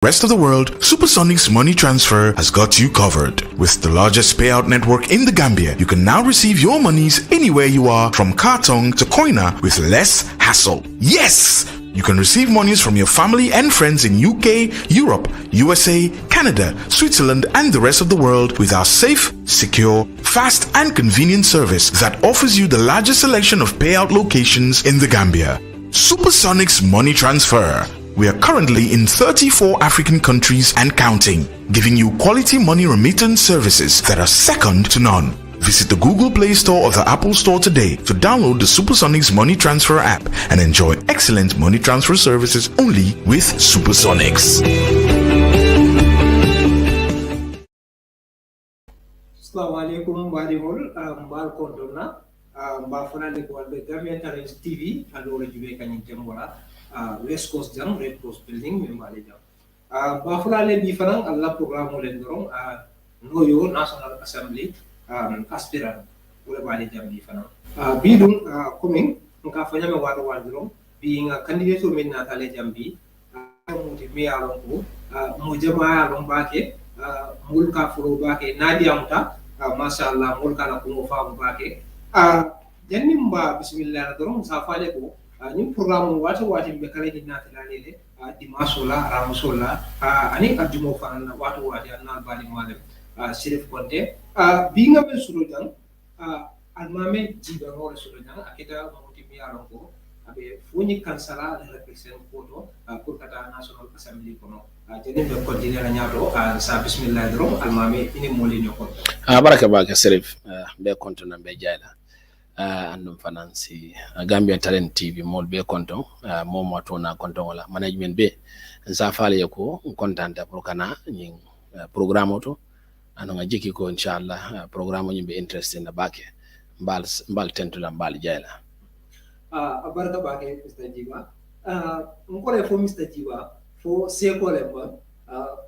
Rest of the world, Supersonics Money Transfer has got you covered. With the largest payout network in the Gambia, you can now receive your monies anywhere you are, from Kartong to Koina, with less hassle. Yes! You can receive monies from your family and friends in UK, Europe, USA, Canada, Switzerland, and the rest of the world with our safe, secure, fast, and convenient service that offers you the largest selection of payout locations in the Gambia. Supersonics Money Transfer. We are currently in 34 African countries and counting, giving you quality money remittance services that are second to none. Visit the Google Play Store or the Apple Store today to download the Supersonics Money Transfer app and enjoy excellent money transfer services only with Supersonics. Assalamu alaikum barihol mbal kondona mbafana le ko be Gambian Talents TV alo rejuwe kanyin tembola West Coast jam Red Coast building membali jam bafana le bi fanan alla programme le ndorong noyo National Assembly Aspirant wala bali jam bi fanan bidum coming nka fanya me wado wandrom being a candidate to minna tale jam bi muti mi alon ko mo jama alon bake mulka furo bake nadia muta mashallah mulka na ko fa bake janni mba bismillah doron sa fale ko ni programme wati be kala dinna talale dimasola ramusola ani arjumo fanana wati anna bali malem Sirif Conte binga be surudan Almameh Gibba ngore surudan akita muti mi alon ko abe Foni Kansala represent koto pour kata National Assembly kono jeni be continue na nyato sa bismillah doron Almameh ini moli nyoko baraka baka Sirif be konto na be jayla andum fanansi Gambia Talent TV mol be konton momo to na konton wala management be sa fale ko kontanta pour kana nyin programme to anu nga jiki ko inshallah programme ñu be interested na bake mbal tentu la mbal jayla baraka bake Mr. Gibba ngore fo Mr. Gibba fo seko le ba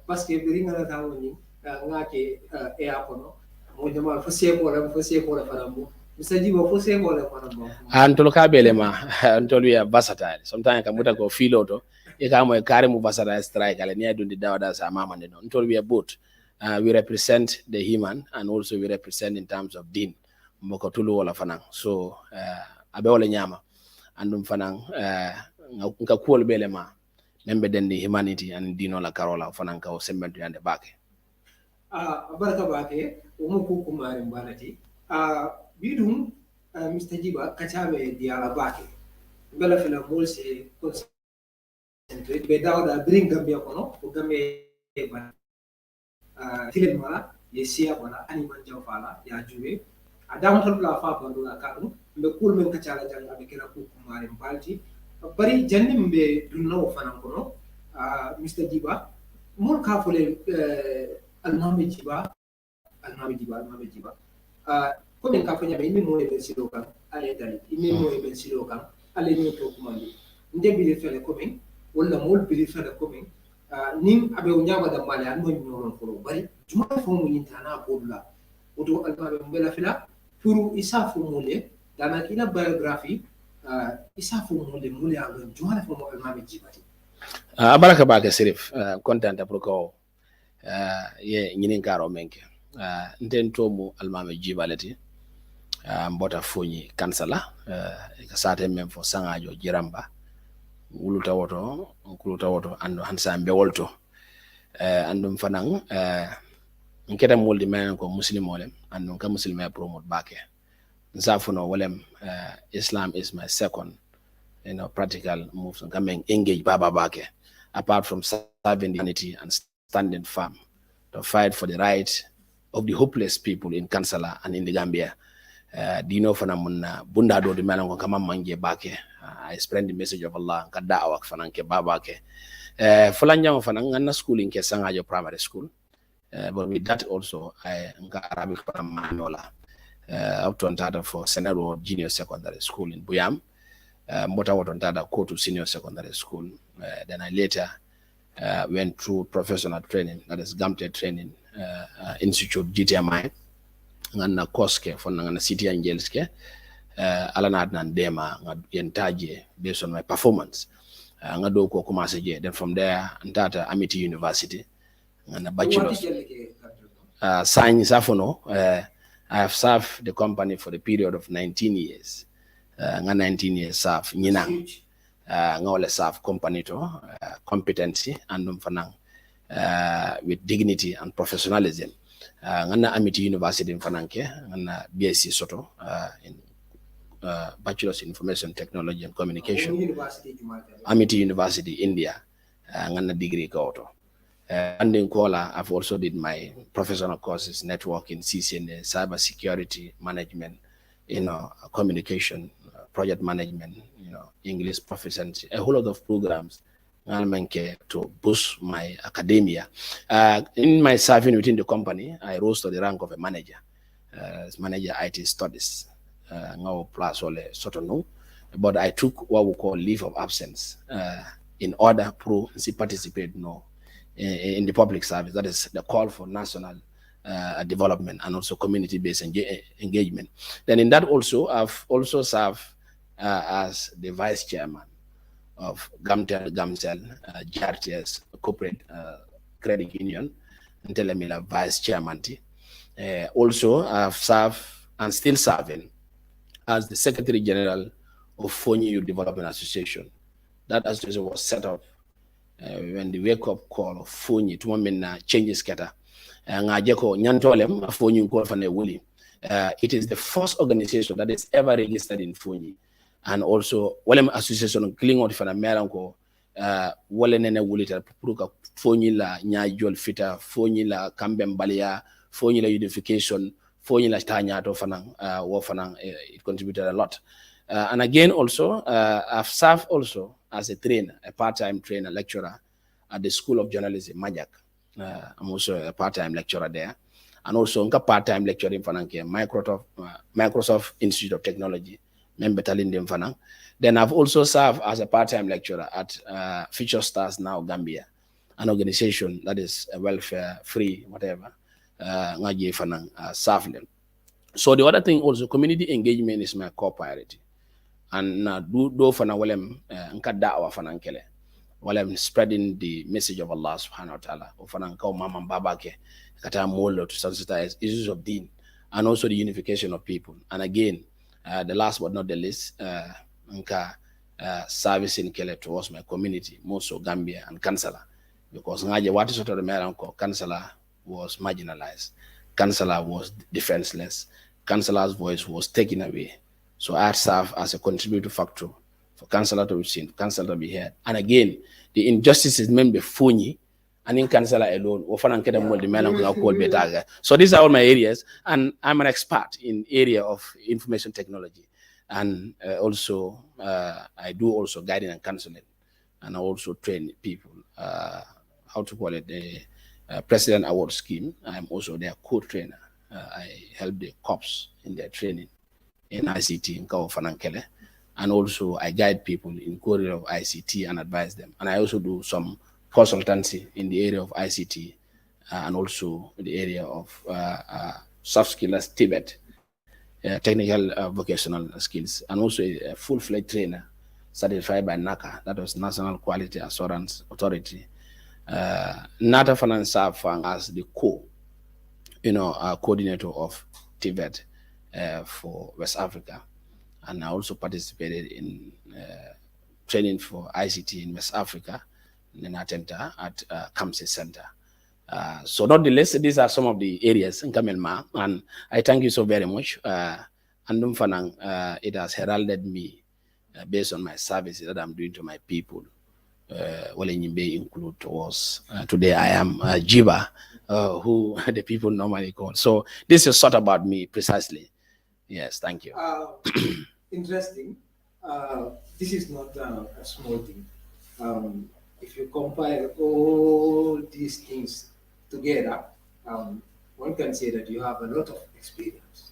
parce que biri nga ta woni ngake e akono mo jama fo seko le farambo Mr. Gibba fo seko le farambo antolo ka bele ma antolo ya versatile sometimes ka muta ko filoto e ka mo kare mu versatile strike ale ni adundi dawada sa mama ne non antolo ya boot we represent the human and also we represent in terms of din mboko tulu wala fanang so abe wala nyama andum fanang nka kuol bele ma nembe den the humanity and dino la karola fanang ka o sembentu yande bake baraka bake umuku kumari mbalati bidum Mr. Gibba kachabe diala bake bela fela molse concentrate be dawda bring Gambia kono ko Gambia tilen mala ye siya wala ani manjaw fala ya juwe adam tan la fa bandu la kadum be kul men kacala jang abe kera ku kumare mbalti bari janni mbe dunno fanan kono Mr. Gibba mon ka fole Almameh Gibba ko men ka fanya be ni mo e silo kan ale dali ni mo e silo kan ale ni to kumandi ndebi le fele ko men wala mol bi le fele ko men nin abe unyaba da mali an mon nyoron ko bari juma fo mo yintana bodula oto Almameh mbela fila pour isa fo mole dana kila biography isa fo mole an juma fo mo Almameh Gibba baraka baka Sirif content pour ko ye nyinin karo menke nten to mo Almameh Gibba lati mbota Foni Kansala ka sate mem fo sangajo jiramba wuluta woto ando hansa be wolto andum fanang nketa moldi men ko muslim wolem andum ka muslima promote bake nsafuno wolem Islam is my second practical moves coming engage baba bake apart from serving humanity and standing firm to fight for the right of the hopeless people in Kansala and in the Gambia. Dino fana munna bunda do de melango kama manje bake I spread the message of Allah ka da'wa fana ke baba ke fulanya fana nganna school in ke sangajo primary school but with that also I nga Arabic fana manola up to ntata for Senado Junior Secondary School in Buyam mbota woto ntata Kotu Senior Secondary School then I later went through professional training, that is GAMTE training institute GTMI ngana koske fon ngana city angelske alana adnan dema yentaje based on my performance nga do ko commencé je. Then from there ndata Amity University and a bachelor's. Science Afono, I have served the company for the period of 19 years. 19 years serve Ninang. Ngole serve company to competency and with dignity and professionalism. Ngana Amity University in Fananke, ngana BSc Soto in Bachelor's in Information Technology and Communication. Amity University, India, ngana degree ko. And in Kuala, I've also did my professional courses, networking, CCNA, cyber security management, communication, project management, English proficiency, a whole lot of programs to boost my academia. In my serving within the company, I rose to the rank of a manager, manager IT studies. But I took what we call leave of absence in order to participate in the public service. That is the call for national development and also community-based engagement. Then in that also, I've also served as the vice chairman of Gamcel GRTS Corporate Credit Union, until I'm vice chairman. Also, I've served and still serving as the Secretary General of Foni Youth Development Association. That association was set up when the wake-up call of Foni to women changes keta. It is the first organization that is ever registered in Foni, and also Walem Association Klingon Fana Meranko Walenene Wulita Puruka Foni la Nyajol Fita, Foni la Kambembalia, Foni la Unification, Foni la Tanya to Fanang Wofanang. It contributed a lot. And again, also, I've served also as a trainer, a part-time trainer, lecturer at the School of Journalism, Majak. I'm also a part-time lecturer there. And also, I'm a part-time lecturer in Fananke, Microsoft Institute of Technology, member Talindem Fanang. Then I've also served as a part-time lecturer at Future Stars Now Gambia, an organization that is welfare free, whatever. So the other thing also, community engagement is my core priority. And do fana walem nka da'wa fana nkele walem spreading the message of Allah subhanahu wa ta'ala o fana nka mama babake kata molo to sensitize issues of deen and also the unification of people. And again, the last but not the least, nka servicing kele towards my community, most of Gambia and Kansala, because ngaje wati soto de meranko Kansala was marginalized, Kansala was defenseless, Kansala's voice was taken away. So I serve as a contributing factor for Kansala to be seen, Kansala to be heard. And again, the injustices meant before me, and in Kansala alone, so these are all my areas, and I'm an expert in area of information technology. And also, I do also guiding and counseling, and I also train people, how to call it, the President Award Scheme. I'm also their co-trainer. I help the cops in their training in ICT in Kao Fanankele, and also I guide people in area of ICT and advise them. And I also do some consultancy in the area of ICT and also the area of soft skills, Tibet, technical vocational skills, and also a full-fledged trainer certified by NACA, that was National Quality Assurance Authority. NATA Finance as the coordinator of Tibet for West Africa, and I also participated in training for ICT in West Africa in Atenta at Kamsi Center. So nonetheless, these are some of the areas in Kamelma, and I thank you so very much. And it has heralded me based on my services that I'm doing to my people. Include towards today I am Gibba, who the people normally call. So this is sort about me precisely. Yes, thank you. Interesting. This is not a small thing. If you compile all these things together, one can say that you have a lot of experience.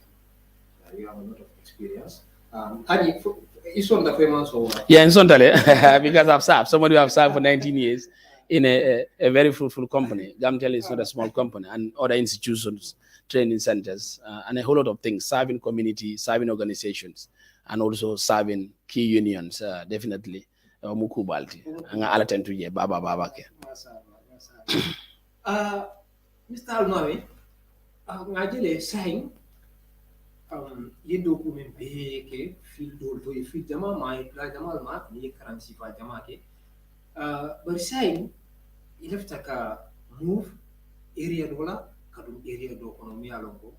And it's from the famous or yeah, in Sontale, because I've served. Somebody who have served for 19 years in a very fruitful company. Gamtel is not a small company, and other institutions, training centers, and a whole lot of things, serving community, serving organizations, and also serving key unions, definitely. mukubalti nga ala tentu je baba ke Mr. Almameh ngajele saying yedo ko men be ke fil dol to fil jama mai la jama ma ni karansi fa jama ke but saying ilafta ka move area dola kadum area do kono mi alongo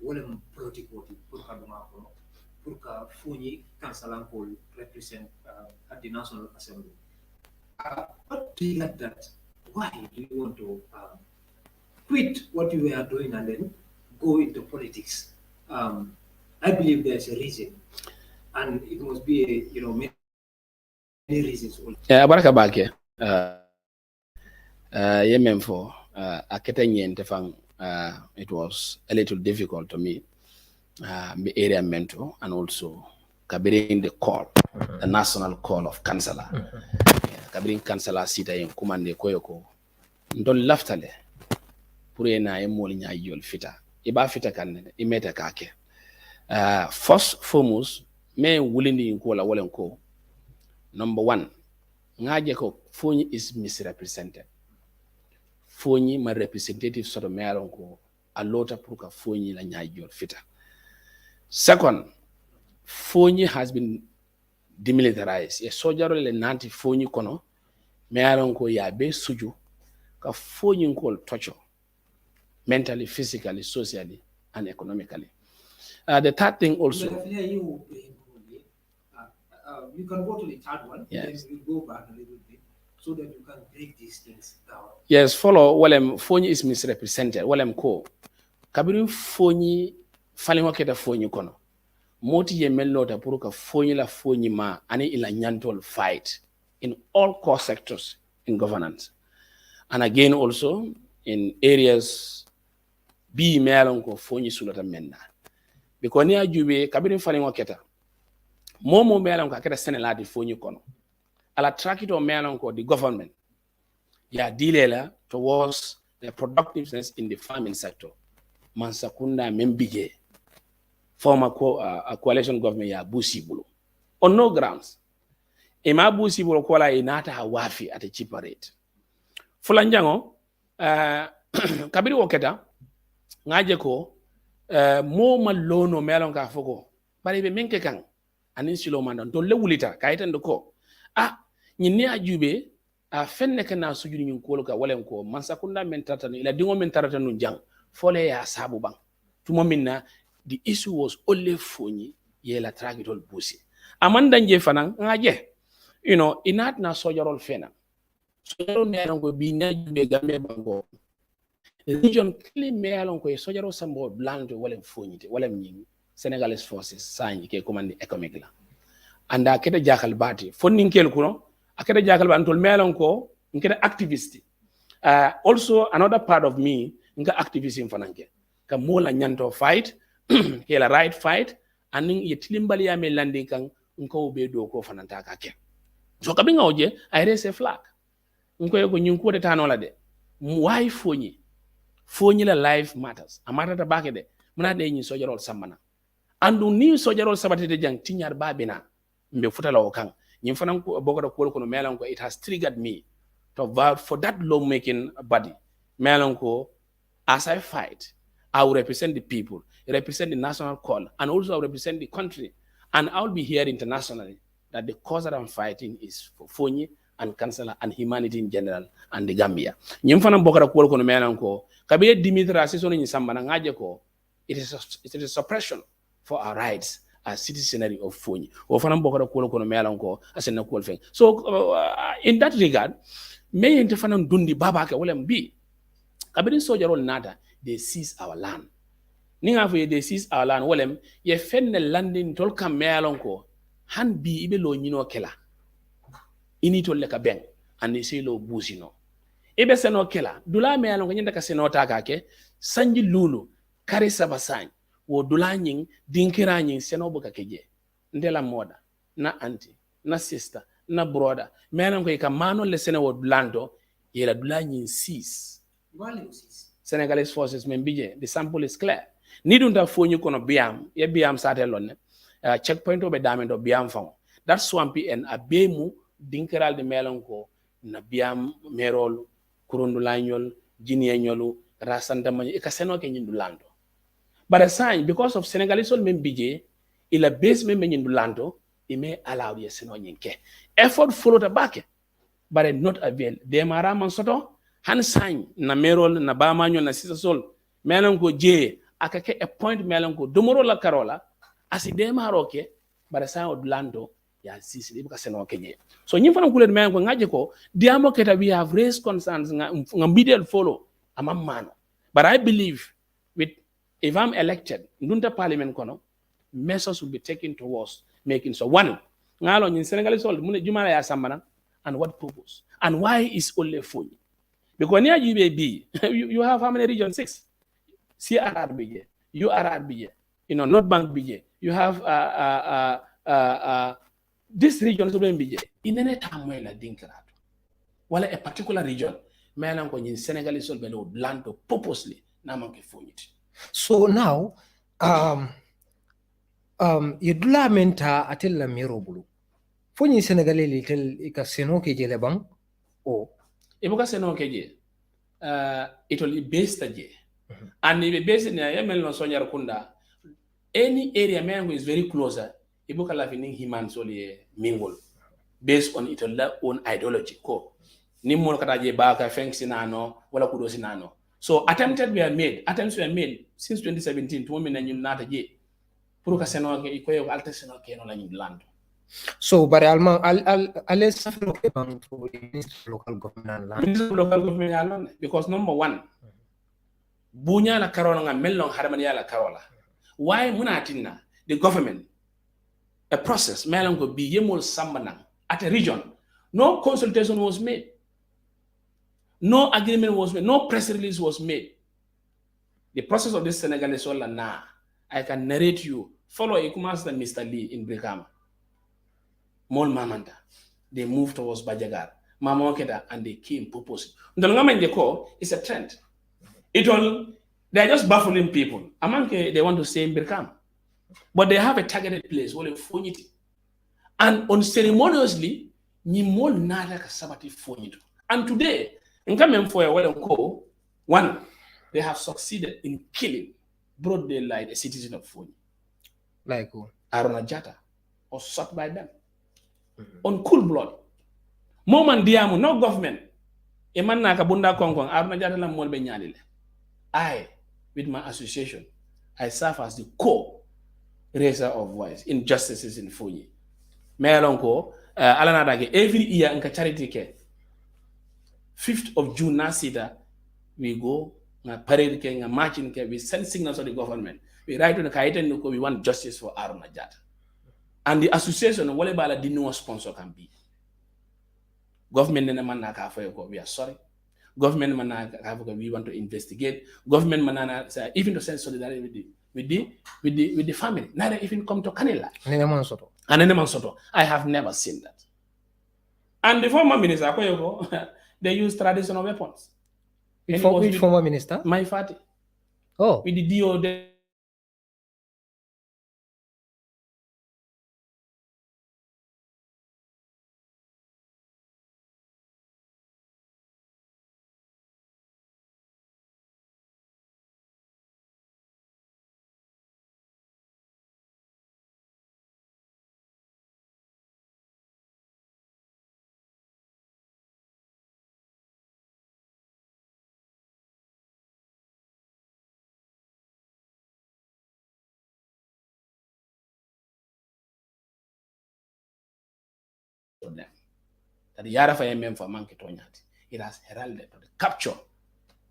wala political pour kaduma kono pour ka Foni Kansala ko represent at the National Assembly. What do you like that? Why do you want to quit what you were doing and then go into politics? I believe there's a reason, and it must be many reasons. Yeah, baraka bake. Yemen for it was a little difficult to me. The area mentor and also Kabirin the call, the national call of Kansala. Kabirin Kansala sita in commande koyoko. Ndol laftale. Pure na emoli nya yol fita. Iba fita kan imeta kake. First foremost, me willing in kola walenko. Number one, ngaje ko Foni is misrepresented. Foni my representative sort of mealonko a lot of pruka Foni la nya yol fita. Second, Foni has been demilitarized. A soldier le nanti Foni kono, mealonko ya be suju, ka Foni call torture, mentally, physically, socially, and economically. The third thing also. You can go to the third one, yes. Then you go back a little bit so that you can break these things down. Yes, follow. Foni is misrepresented. Ko. Kabiru Foni. Falima keta Foni kono. Moti ye melnota puruka Foni la Foni ma ani ila nyantol fight in all core sectors in governance. And again also in areas B mealonko Foni sulata menna. Because ni ajube kabiri falima keta. Momo mealonko keta senela di Foni kono. Ala track it or mealonko the government. Ya dilela towards the productiveness in the farming sector. Mansakunda membige. Former coalition government ya busibulo on no grounds. Ema busibulo kola inata hawafi at a cheaper rate. Fulanjango kabiri woketa ngaje ko mo malono melon ka foko bari be menke kan anin silo mandan to lewulita kayiten ko nyinni ajube fenne kana sujuni nyun ko ka walen ko mansakunda men taratan ila dingo men taratan nun jang fole ya sabu bang tumo minna. The issue was only Foni yela tragitol busi. Amanda nje fanan ngaje. Inat na sojarol fena. Sojarol mealonko binya jube game bango. Region clean mealonko sojarol sambo blanto wale Foni te wale mnying Senegalese forces sanyi ke command economic la. Anda kete jakal bati. Foni nkel kuno akete jakal bantol mealonko nkete activist. Also another part of me nka activism fananke. Ka mola nyanto fight hela right fight aning yetilimbali ya me landing kan nko be do ko fananta ka ke so kabinga oje I raise a flag nko yego nyinko de tanola de why Foni la life matters amata ta bake de muna de nyi sojarol samana andu ni sojarol sabati de jang tinyar babina mbe futala o kan nyim fanan ko bogoda ko no melan ko it has triggered me to vote for that law making body melan ko as I fight I will represent the people, represent the national call, and also represent the country. And I'll be here internationally that the cause that I'm fighting is for Foni and Kansala and humanity in general and the Gambia. Nyimfana bokara kuolo kono melan ko kabiye Dimitra sisono nyisambana ngaje ko it is a suppression for our rights as citizenry of Foni. Ofana bokara kuolo kono melan ko asena kuolo feng. So in that regard, me intefana dundi baba ke wala mbi kabirin sojarol nada. They seize our land. Ninga they seize our land. Walem ye fenne landing tolka mealonko han bi ibe lo nyino kela. Ini tolle ka beng and say lo busino. Ibe seno kela dula mealonko nyenda ka seno taka ke sanji lulu kare sabasan wo dula nying dinkira nying seno buka keje. Ndela moda na auntie na sister na brother mealonko ka mano le seno wo dulando yela dula nying seize. Senegalese forces membije, the sample is clear. Nidunta Foni kono biam, ye biam satelone, checkpoint obe damendo biam fang. That swampy and abemu dinkiral de melonko na biam merol kurundu lanyol jinienyolu rasanda manyo ikaseno ke nyindu lando. But a sign because of Senegalese all men bije ila base men nyindu lando it may allow the seno nyinke. Effort followed the back but not avail. De mara man soto han sign na merol na ba manyo na sisa sol melonko je akake a point melonko domoro la karola asi de maroke but a sign of lando ya sisi ibuka seno kenye. So nyimfana kule melonko ngaje ko diamo keta we have raised concerns nga middle follow amam mano. But I believe with if I'm elected, Ndunta Parliament kono, measures will be taken towards making so. One, ngalo in Senegalese all mune jumala ya sambana, and what purpose? And why is only Foni? Because near UBB, you have how many regions? 6. CRRBJ, URRBJ, North Bank BJ. You have this region to BJ. In any time when I think that, while a particular region, melanko in Senegalese all below land to purposely namanke Foni. So now, yedula menta atella mirobulu. Foni Senegalese little ikaseno keje lebang o. Ibuka seno keje. It will be based aje. And if based in a no sonya kunda, any area man is very closer. Ibuka lafining human soli mingle based on its own ideology. Ko nimmo kataje baka fengsinano wala kudosinano. So attempts were made since 2017 to women and you not a year. Puruka seno ke ikoyo alta seno ke no la land. So but I'll suffer to local government land. Because number one, bunya la karola nga melong harmania la karola. Why munatina the government a process melong go be yemol sambanang at a region. No consultation was made. No agreement was made. No press release was made. The process of this Senegalese all now, I can narrate you. Follow Ikumas and Mr. Lee in Brikama. Mol Mamanda. They moved towards Bajagar. Mamokeda and they came purposely. The Ngama in the core is a trend. They're just baffling people. Amanke, they want to stay in Brikama. But they have a targeted place, where Foniti. And unceremoniously, ni mol nada kasabati Fonito. And today, in coming for a well one, they have succeeded in killing broad daylight a citizen of Foni. Like who? Aruna Jata was shot by them. On cool blood. Moment diamu, no government. Eman na kabunda kongkong, Aruna Jata la molbe nyalile. I, with my association, I serve as the co-raiser of voice in justices in Foni. Mayalonko, alanadage, every year in charity care. 5th of June nasida we go na parade ke nga marching ke we send signals to the government we write to the kaiten we want justice for Aruna Jata and the association wale bala di no sponsor can be government na man na ka for we are sorry government man na ka for we want to investigate government man na even to send solidarity with the family neither even come to Kanila and Soto I have never seen that and the former minister Akoyoko they use traditional weapons. Which former minister? My party. Oh. With the DO. Them. That the Yara Fire for Monkey Tonyat. It has heralded the capture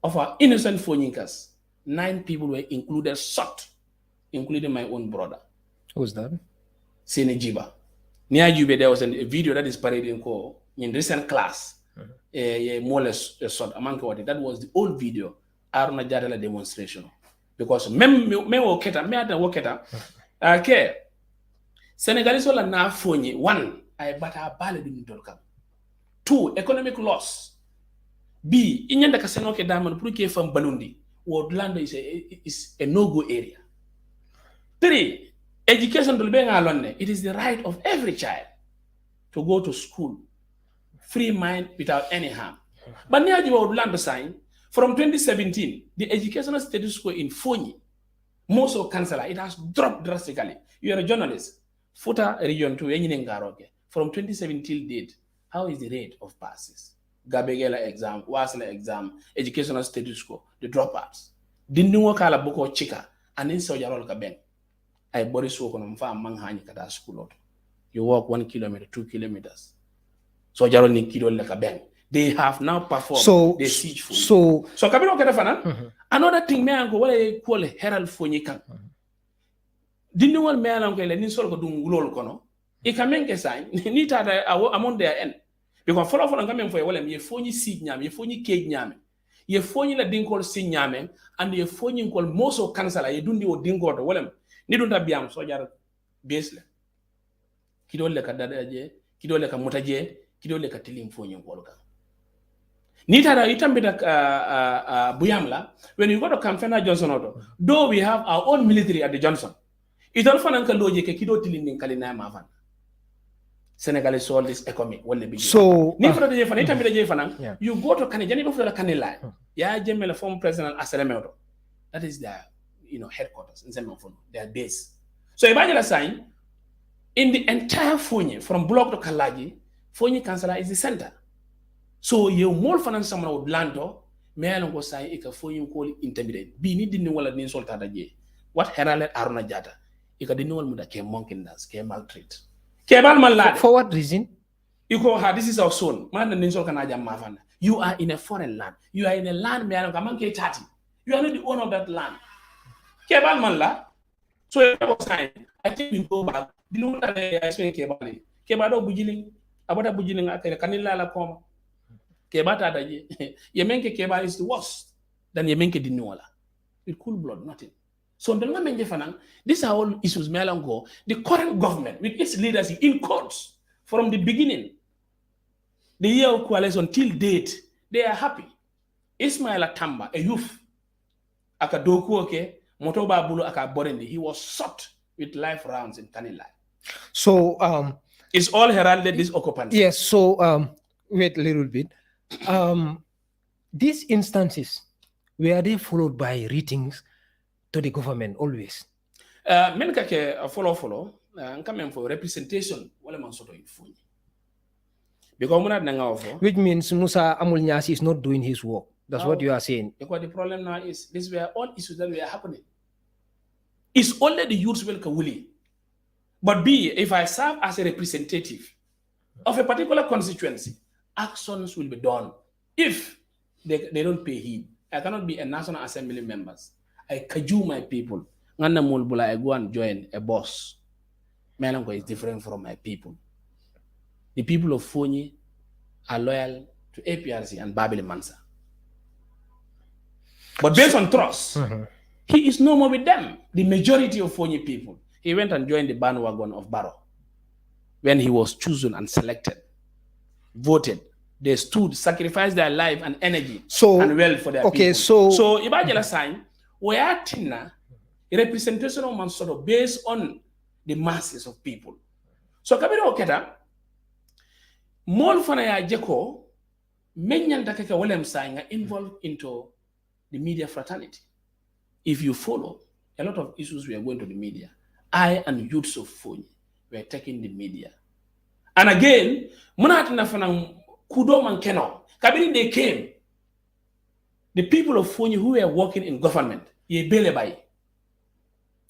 of our innocent Fonikas. 9 people were included, shot, including my own brother. Who's that? Foni Gibba. Near Jube, there was a video that is parading in recent class. More or less shot among what that was the old video. Aruna Jata demonstration. Because me woketa. Okay. Senegalese all na Foni. 1. I bata bale di mintolkam. 2. Economic loss. B. Inyanda kaseno ke daman pour ke fam balundi. Woodland is a no-go area. 3. Education. It is the right of every child to go to school free mind without any harm. But near you would land to sign from 2017, the educational status quo in Foni, Moso Kansala, it has dropped drastically. You are a journalist. Futa region to from 2017 date, how is the rate of passes? Gabegela exam, Wasla exam, educational status quo, the dropouts. Didn't kala boko chika, and in Sojarol Kabeng. I body so on farm manghani kata school. You walk 1 kilometer, 2 kilometers. Sojarol ni kilo like a bang. They have now performed the siege for you. So Kabiro Katafana, another thing me ango what I call Herald Fonikan. Didn't want me along the Ninsol Dungulol Kono. It can make a sign, neat among their end. Because follow for coming for a while, ye phony seed yam, ye phony cake yam, ye phony la dinkle sin yam, and ye phony called Moso Kansala, ye don't do dingo to Willem. Nidun tabiam, so jar basely. Kido like a dadaje, kido like a motaje, kido like a tilim phony walker. Nita itambita Buyamla, when you go to Campana Johnson Auto, though we have our own military at the Johnson, it all fan uncle logic kido tilim in Kalina Mavan. Senegalese sold this economy when they begin. So, you go to Canadian before the Canela. Yeah, Jemela former president Aspirant. That is their headquarters in Zemafon, their base. So imagine sign in the entire Foni, from Block to Kalaji, Foni Kansala is the center. So you more finance someone would lando, may I go say a Foni call intimidate. Be needing no one insult Tadaje. What heralded Aruna Jata? You can know one that came monkey came maltreat. For what reason? You go, this is our son. You are in a foreign land. You are in a land, you are not the owner of that land. Kebal Malla. So I think we go back. You know that I explain Kebali. Kebado Bujiling, about a Bujiling at the Canilla La Coma. Kebata, Yemenke Keba is the worst than Yemenke Dinola. With cool blood, nothing. So these are all issues Melango. The current government with its leadership in courts from the beginning, the year of coalition till date, they are happy. Ismail Atamba, a youth, Akadoku Motoba Bulu Akaborendi, he was shot with life rounds in Kanila. So it's all heralded this occupant. Yes, so wait a little bit. These instances, were they followed by ratings to the government always? Men kake follow coming for representation wala man soto infuni. Because muna nanga which means Musa Amul Nyasi is not doing his work. That's what you are saying. Because the problem now is these were all issues that were happening. It's only the youths will kawuli. But if I serve as a representative of a particular constituency, actions will be done. If they don't pay heed, I cannot be a National Assembly member. I cajole my people. I go and join a boss. Melango is different from my people. The people of Foni are loyal to APRC and Babili Mansa. But based on trust, he is no more with them. The majority of Foni people. He went and joined the bandwagon of Barrow. When he was chosen and selected, voted, they stood, sacrificed their life and energy and wealth for their people. So Ibajala sign, we are tina a representation of Mansoto based on the masses of people. So Kabiro Oketa, Mol Fanaya Jeko, Menyan Takaka William Sang involved into the media fraternity. If you follow, a lot of issues we are going to the media. I and youths of Foni were taking the media. And again, Munatina Fanang Kudo Mankeno, Kabiri they came. The people of Foni who were working in government, ye Belebai.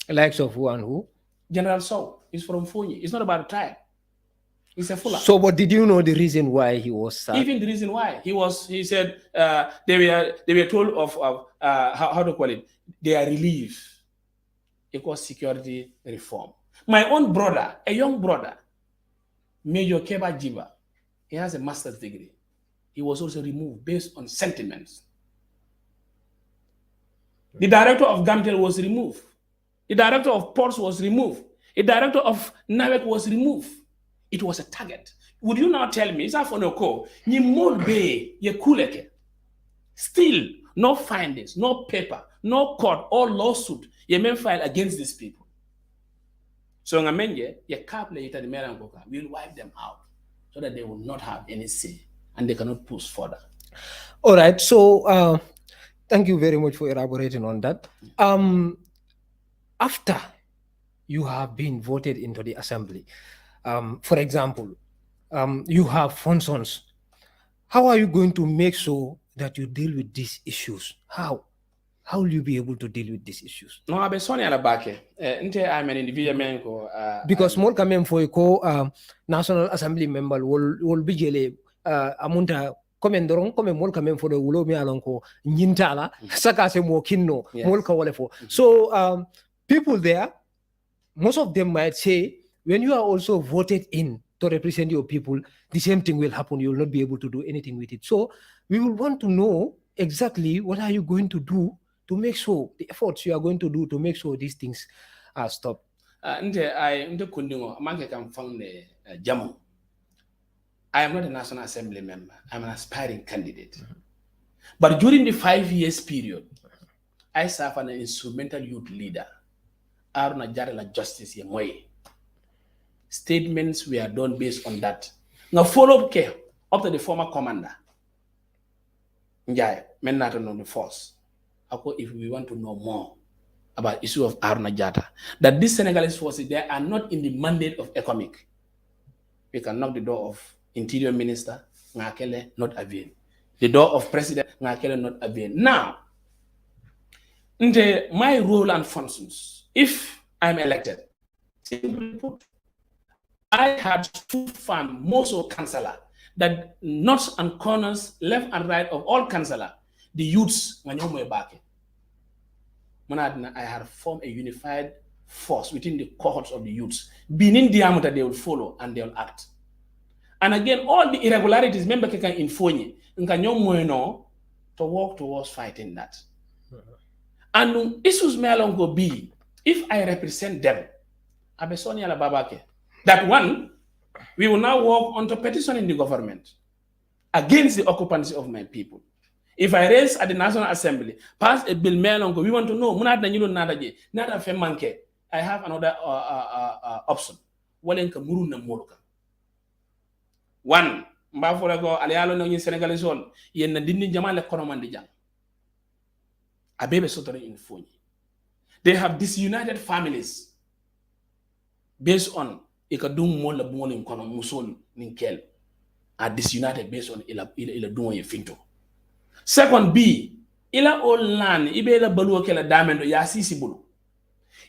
Likes of who and who? General Sow is from Foni. It's not about a tribe. It's a fuller. So, but did you know the reason why he was sad? Even the reason why he said they were told of how to call it. They are relieved. It was security reform. My own brother, a young brother, Major Keba Gibba, he has a master's degree. He was also removed based on sentiments. The director of Gamtel was removed. The director of Ports was removed. The director of NAWEC was removed. It was a target. Would you now tell me, still no findings, no paper, no court or lawsuit, you may file against these people. So we'll wipe them out so that they will not have any say and they cannot push further. All right. So thank you very much for elaborating on that. After you have been voted into the assembly, for example, you have functions. How are you going to make sure that you deal with these issues? How will you be able to deal with these issues? No, abe soni ala bake. Nte I'm an individual man ko. Because small kamen for ko National Assembly member will be jele amunta komen dorong komen mol kamen for the wulo mi alon ko nyintala saka se mo kinno mol ka wale fo. So people there, most of them might say, when you are also voted in to represent your people, the same thing will happen. You will not be able to do anything with it. So we will want to know exactly what are you going to do to make sure the efforts you are going to do to make sure these things are stopped. Nte kundingo manke kam fangne jamo. I am not a National Assembly member. I'm an aspiring candidate. But during the 5 years period, I serve as an instrumental youth leader. Aruna Jarela Justice Yemoy. Statements were done based on that. Now follow up to the former commander. Njai, men not on the force. If we want to know more about issue of Aruna Jata, that these Senegalese forces, they are not in the mandate of ECOMIC. We can knock the door of Interior Minister, Ngakele, not avail. The door of President, Ngakele, not avail. Now, my role and functions, if I'm elected, simply put, I had to fund Moso Kansala, that north and corners, left and right of all Kansala, the youths, I had formed a unified force within the cohorts of the youths. Benin diameter, they will follow and they will act. And again, all the irregularities, member can inform to work towards fighting that. And issues may along be, if I represent them, that one, we will now work on to petitioning the government against the occupancy of my people. If I raise at the National Assembly, pass a bill, we want to know, I have another option. One, Senegalese on, yen na dindi jamale konomandi jang. Abebe sotori in Foni. They have disunited families based on ikadum mo la bumo in kono musol ninkel are disunited based on ila dumo ye finto. Second B, ila all land ibe la baluo kela damendo ya sisi bulu.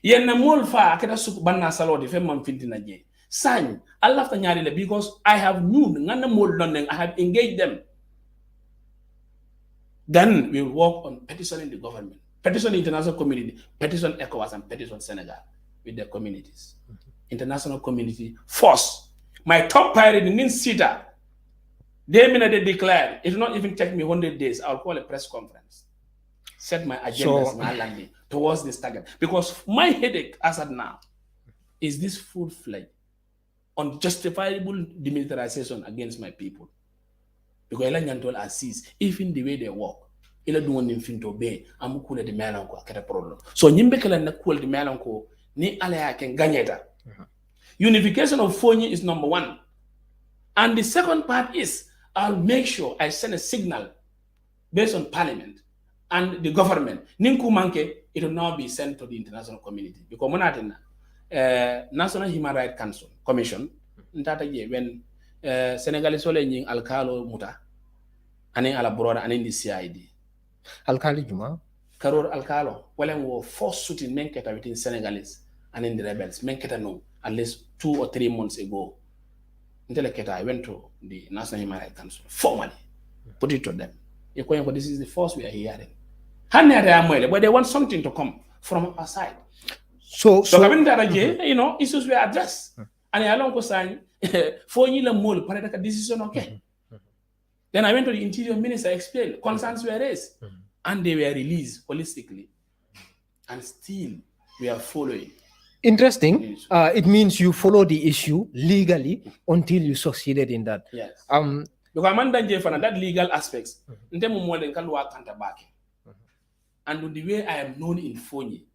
Yen na mol fa akeda suk banna salodi fe mam finti na je. Sign Allah after nyari because I have known ngana mol non I have engaged them. Then we will work on petitioning the government, petition the international community, petition ECOWAS and petition Senegal with their communities. International community force. My top priority in SITA, they declared, it will not even take me 100 days. I'll call a press conference. Set my agenda, my landing towards this target. Because my headache as of now is this full-fledged, unjustifiable demilitarization against my people. Because ila nyantol assist, even the way they walk, ila do one finto be, amu kule de melanko akata problem. So nyimbe kala na kule de melanko ni ala ya ken ganyeta. Unification of Foni is number one. And the second part is, I'll make sure I send a signal based on parliament and the government. Ninku manke, it will now be sent to the international community. Because National Human Rights Council Commission, when Senegalese sole nying alkalo muta, ane ala broda ane the CID. Alkali Juma? Karor alkalo, when we force shooting menketa within Senegalese and in the rebels, menketa no, at least 2 or 3 months ago. I went to the National Human Rights Council formally, put it to them. This is the first we are hearing. But they want something to come from our side. So issues were addressed. And I along saying, for you more decision okay. Then I went to the Interior Minister, explained, concerns were raised, and they were released holistically. And still we are following. Interesting. It means you follow the issue legally until you succeeded in that. Yes. Because that legal aspects, and the way I am known in Foni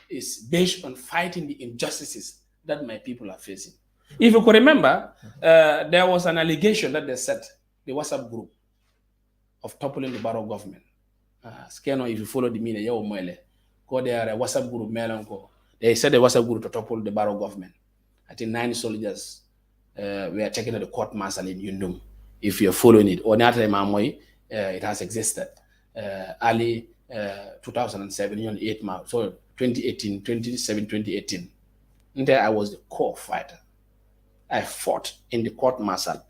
is based on fighting the injustices that my people are facing. If you could remember, there was an allegation that they said the WhatsApp group of toppling the Barrow government. Skeno, if you follow the media, you will go there, a WhatsApp group, they said the WhatsApp group to topple the Barrow government. I think 9 soldiers were taken to the court martial in Yundum. If you're following it, or not, it has existed. Early 2007, 8 months, so 2018. And there I was the core fighter. I fought in the court martial.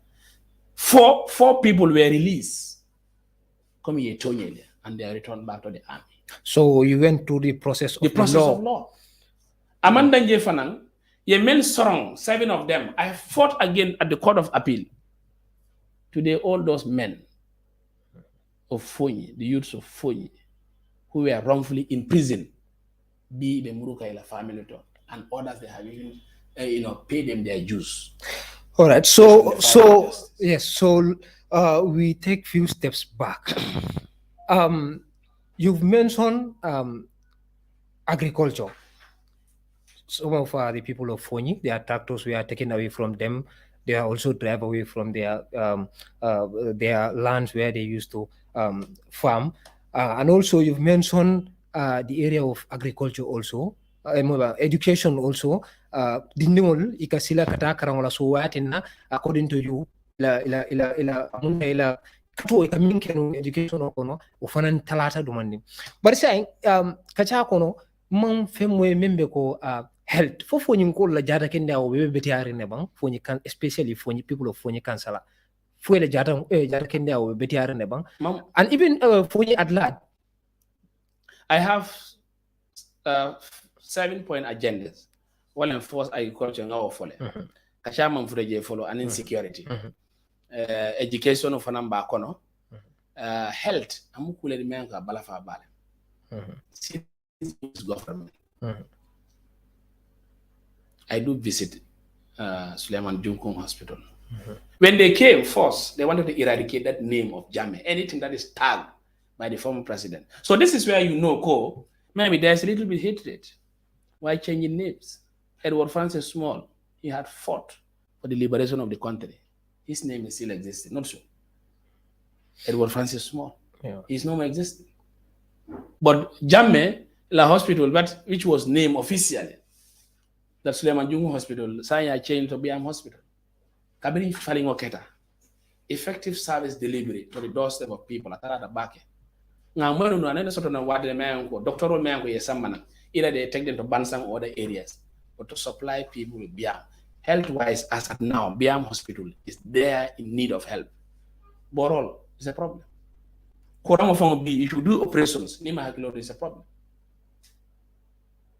Four people were released. Come here, Tony, and they returned back to the army. So you went through the process of law. Amanda Njefanang, ye men strong, 7 of them. I fought again at the Court of Appeal. Today, all those men of Foni, the youths of Foni, who were wrongfully imprisoned, be the Murukaila family, and others, they have even, paid them their dues. All right. We take few steps back. You've mentioned agriculture. Some of the people of Foni, their tractors were taken away from them. They are also driven away from their lands where they used to farm. And also, you've mentioned the area of agriculture also, education also. Dindingol ikasila kata karangola suwatina according to you ila kato ikamin kenu education okono ufanan talata dumandi. But saying kacha kono man femwe membe ko health for Foni ko la jada kenda o bebe betiare ne bang Foni kan especially Foni people of Foni Kansala fu la jada kenda o betiare ne bang and even Foni at large. I have 7-point agendas. Well, enforce agriculture now follow. Kashama mfureje follow and insecurity. Education of anamba kono. Health amukule limenga balafa bale. Government. I do visit Suleiman Junkung Hospital. When they came first, they wanted to eradicate that name of Jammeh, anything that is tagged by the former president. So this is where maybe there's a little bit hatred. Why changing names? Edward Francis Small, he had fought for the liberation of the country. His name is still existing, not so. Edward Francis Small, he's no more existing. But Jammeh, La Hospital, which was named officially, that Suleiman Jungu Hospital, Saya changed to Biam Hospital. Kabiri Faling Oketa, effective service delivery to the doorstep of people at the back. Now, when you are sort of what the man, doctoral man, either they take them to Bansang or other areas, but to supply people with Biam. Health-wise, as of now, Biam Hospital is there in need of help. Borol is a problem. If you do operations, Nima Hakilor is a problem.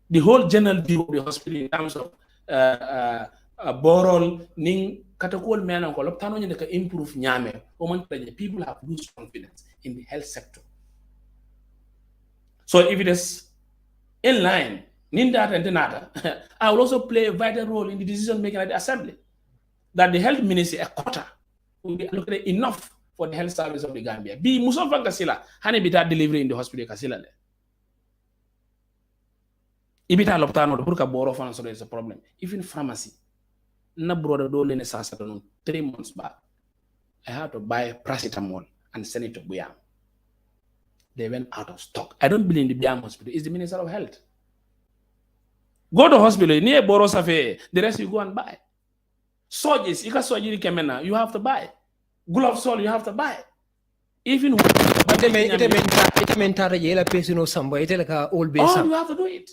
The whole general view of the hospital in terms of Borol, Ning, Katakol man and Koloptano, you can improve Nyame. People have lose confidence in the health sector. So if it is in line, Nindat and Denata, I will also play a vital role in the decision making at the assembly. That the health ministry, a quota, will be allocated enough for the health service of the Gambia. Be Musofa Kasila, Hanibita delivery in the hospital Kasila. Ibita Loptano, the Burka Boro Fan, so there's a problem. Even pharmacy, na brother dole ne sasatonon 3 months back. I had to buy paracetamol and send it to Biam. They went out of stock. I don't believe in the Biam hospital. It's the Minister of Health. Go to hospital, near Boro Safe, the rest you go and buy. Surgeries, you have to buy. Gloves, all you have to buy. Even all you have to do it.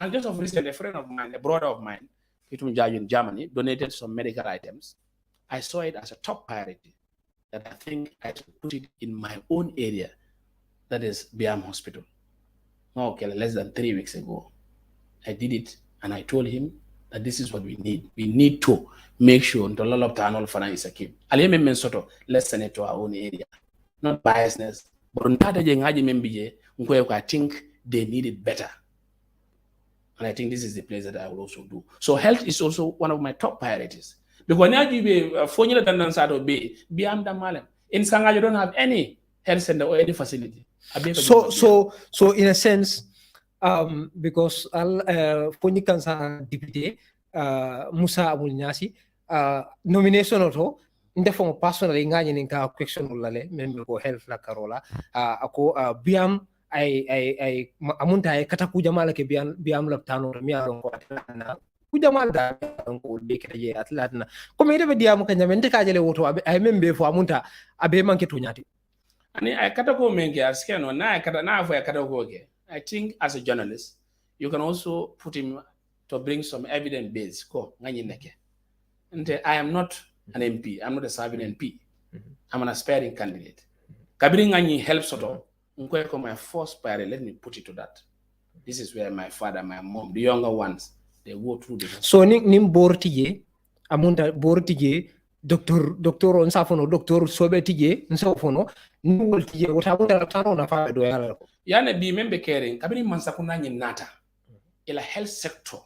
And just of recent, a friend of mine, a brother of mine, in Germany, donated some medical items. I saw it as a top priority that I think I should put it in my own area, that is Biam Hospital. Okay, less than 3 weeks ago, I did it and I told him that this is what we need. We need to make sure the law of Tanol Fana is a keep. Let's send it to our own area. Not biasness, but I think they need it better. And I think this is the place that I will also do. So health is also one of my top priorities. Because now you be in Sanga, you don't have any health center or any facility. So in a sense, because Foni Kansala deputy Musa Abul Nyasi nomination auto ndefo personally ngani ninka question ulale membe ko health la karola ako biam ay amunta ay katakuja mala ke biam la tano mi alon ko atana kuja mala ko be ke je atlatna ko me rebe diamu kanya mente ka jele woto ay membe fo amunta abe manke to nyati ani ay katako menke askeno na ay kata na fo ay katako ke I think as a journalist you can also put him to bring some evidence base ko ngani neke and I am not an MP, I'm not a serving MP. I'm an aspiring candidate. Kabiri ngani help soto unko my first priority, let me put it to that. This is where my father, my mom, the younger ones, they go through this. So nim bortije amunta bortije doctor on safono doctor sobetije nsafono ni woltije wota amunta tano na fa do yala yana bi membe caring kabiri mansakuna nyi nata ila health sector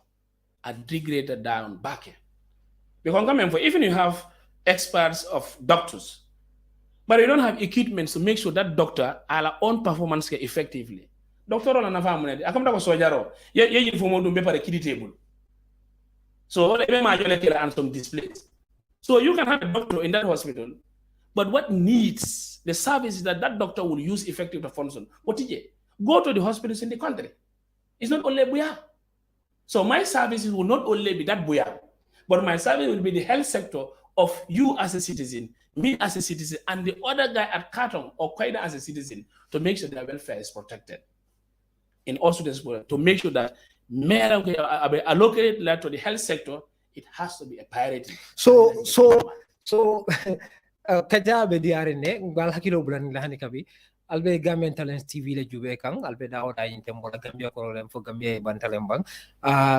are degraded down back. Because even you have experts of doctors, but you don't have equipment to make sure that doctor our own performance effectively. Doctor on a family, I come to Sojaro, ye inform to be a kitty table. So and some displays. So you can have a doctor in that hospital, but what needs the service that doctor will use effective to function. What is it? Go to the hospitals in the country. It's not only Buya. So my services will not only be that Buya. But my service will be the health sector of you as a citizen, me as a citizen, and the other guy at Katong or Kwaida as a citizen to make sure their welfare is protected. And also to make sure that allocated to the health sector, it has to be a priority. So kajabe diarine ngal hakilo bulan lahani kabi albe Gambian Talents TV le jube kang albe dawo da yintem wala Gambia ko lem fo Gambia bantalem bang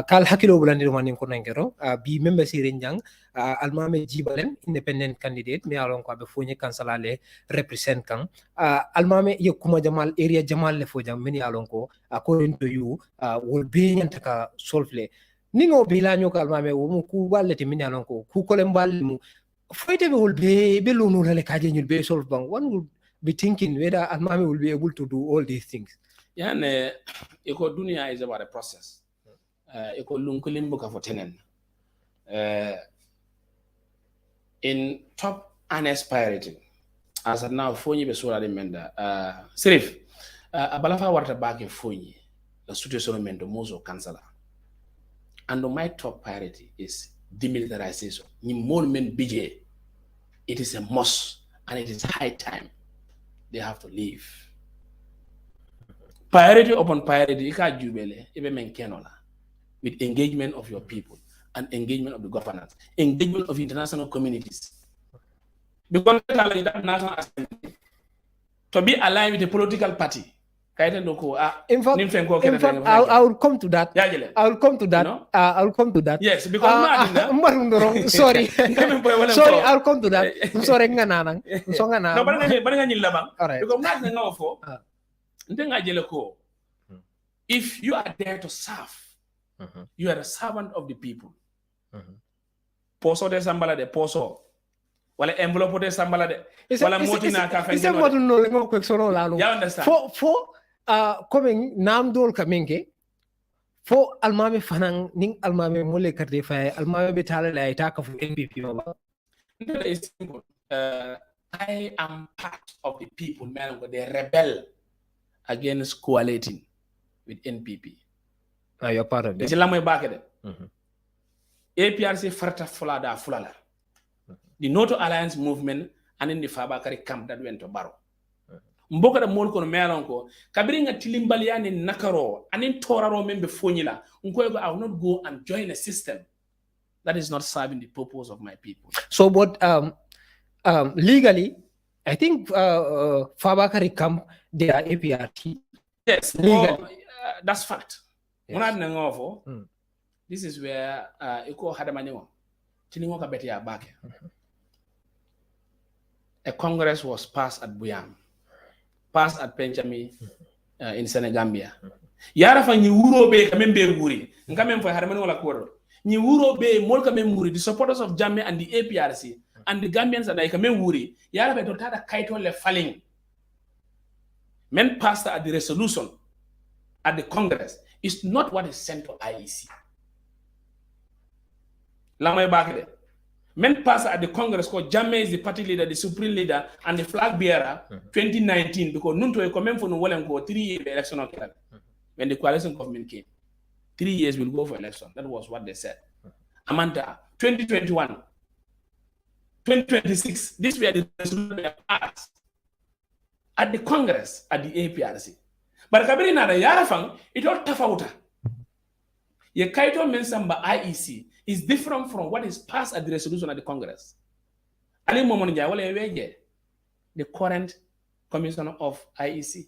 kal hakilo bulandi manin ko nangero bi membe sirinjang Almameh Gibba independent candidate me alon ko be Foni Kansala le represent kang Almameh yekuma jamal area jamal le fo jam meni alon ko according to you will be nyantaka solve le ningo bilanyo ko Almameh wo ku wallete meni alon ko ku kolem balmu foyte be will be lunu le kaje nyul be solve bang one will be thinking whether Almameh will be able to do all these things. Yeah, eco dunia is about a process. Eco lunkulimbo ka tenen. In top unaspirating, as of now, Foni be sura de menda. Sirif, abalafa warta back in Foni, the Supersonics Mozo Kansala. And my top priority is demilitarization. Ni more men BJ. It is a must, and it is high time. They have to leave. Priority upon priority, with engagement of your people and engagement of the governance, engagement of international communities. Because that national assembly, to be aligned with a political party. In fact, I will come to that. I will come to that. You know? I will come to that. Yes, because sorry. Sorry, I will come to that. Sorry, ngananang. So ngana. No, because if you are there to serve, you are a servant of the people. Poso de sambala de poso. Wala envelope de sambala de. Wala motina ka fenje. Isa mo no lengo kweksono lalo. You understand? For coming nam dol kamenge fo Almameh fanang ning Almameh mole karte fa Almameh betala la ita ka fu NPP ba. It's simple. I am part of the people, man, but they rebel against coaliting with NPP. You're part of that. It's a long way back at it. APRC farta fulada fulala. The NATO Alliance movement and in the Fabakari camp that went to Barrow. Mboka da mol kono melon ko kabiringa tilimbaliani nakaro anin toraro membe fonila unko I will not go and join a system that is not serving the purpose of my people. So but legally I think Fabakari camp they are APRT. Yes, legally. That's fact. Yes. This is where iko hadamaniwa tiningo ka beti ya back. A congress was passed at Buyam. Passed at Benjamin in Senegambia. Yara fa ni wuro be kamembe wuri. Nkamem fa harmani wala kworo. Ni wuro be mol kamem wuri. The supporters of Jammeh and the APRC and the Gambians and kamem wuri. Yara be totada kaito le falling. Men passed at the resolution at the Congress is not what is sent to IEC. Lamay bakade. Men pass at the Congress called Jammeh is the party leader, the supreme leader, and the flag bearer 2019 because Nunto comment for no 3 years election when the coalition government came. 3 years will go for election. That was what they said. Amanda, 2021, 2026, this were the resolution they passed at the Congress, at the APRC. But kabiri na da yarafang, it all tafauta. Ye kaito mensamba IEC is different from what is passed at the resolution at the Congress. Ali Momonja, the current commissioner of IEC.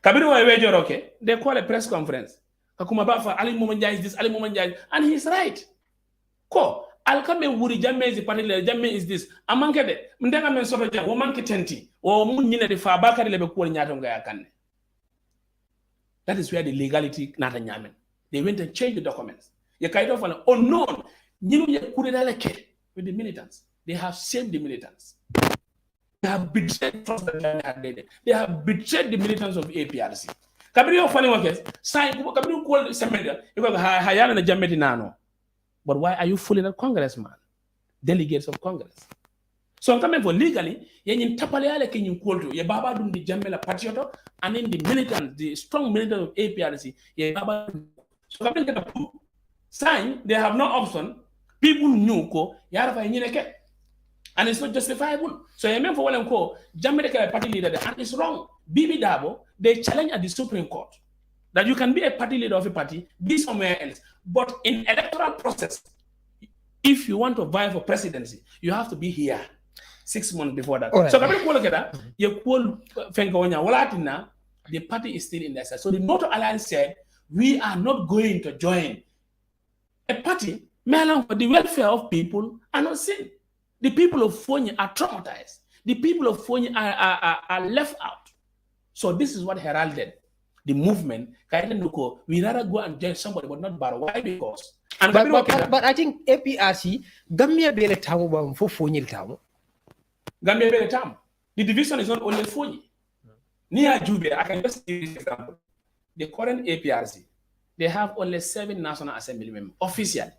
Kabiri wa weje roke, they call a press conference. Kakuma bafa Ali Momonja is this, Ali Momonja is, and he's right. Ko alkame wuri Jammeh is the party leader, Jammeh is this. Amanke de, mndenga men soto ja, womanke tenti, o mun nyine de fa bakari lebe kuwa nyatonga ya kane. That is where the legality nata nyamen. They went and changed the documents. You kind of unknown. With the militants. They have saved the militants. They have betrayed trust that they had made. They have betrayed the militants of APRC. Kabiri funny workers. Sign Kabiri call Semenda. Because Hayana and Jamedi Nano. But why are you fooling a congressman? Delegates of Congress. So I'm coming for legally, yen tapaleale can you call to ye baba dum the Jamela patrioto and in the militants, the strong militants of APRC, ye baba. So I'm going to sign, they have no option. People knew ko yarafa nyineke. And it's not justifiable. So I mean for what I'm called Jamaica party leader, and it's wrong. Bibi Dabo, they challenge at the Supreme Court that you can be a party leader of a party, be somewhere else. But in electoral process, if you want to vie for presidency, you have to be here 6 months before that. Right. So the party is still in there. So the NATO Alliance said, we are not going to join a party for the welfare of people are not seen. The people of Foni are traumatized. The people of Foni are left out. So this is what heralded the movement. We rather go and join somebody, but not Baro. Why? Because but I think APRC Gambia bele tamu for Foni tamu. Gambia bele tamu. The division is not only Foni. Near Jube, I can just give you an example. The current APRC, they have only 7 National Assembly members officially.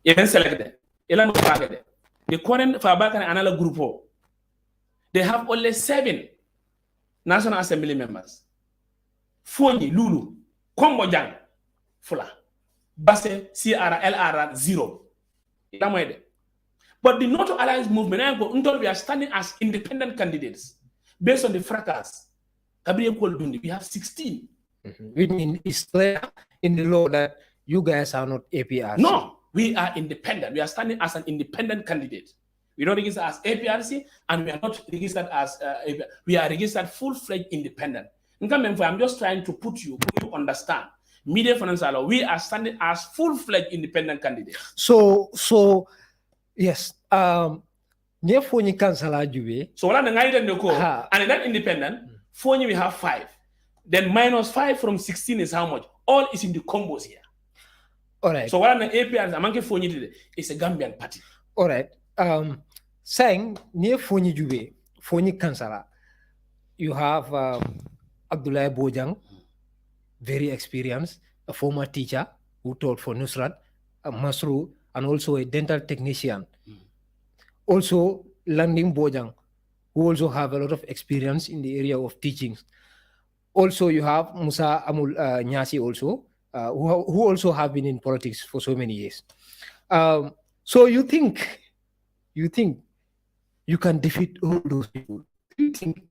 Even selected. The current Fabakan Anala Group, they have only 7 National Assembly members. Foni, Lulu, Kombo Jang, Fula, Basse, CR, LR, 0. But the NATO Alliance movement, we are standing as independent candidates based on the fracas. We have 16. Which means it's clear in the law that you guys are not APRC. No, we are independent. We are standing as an independent candidate. We don't register as APRC, and we are not registered as we are registered full-fledged independent. I'm just trying to put you to understand. Media financial law, we are standing as full-fledged independent candidates. So yes. Near Foni Kansala Jube. So what are and in that independent, Foni we have 5. Then -5 from 16 is how much? All is in the combos here. All right. So what an APR Amanke Foni is a Gambian party. All right. Saying near Foni Jube, Foni Kansala, you have Abdullah Bojang, very experienced, a former teacher who taught for Nusrat, Masru, and also a dental technician. Also, Landing Bojang, who also have a lot of experience in the area of teaching. Also, you have Musa Amul Nyasi also, who also have been in politics for so many years. So you think you can defeat all those people? You think?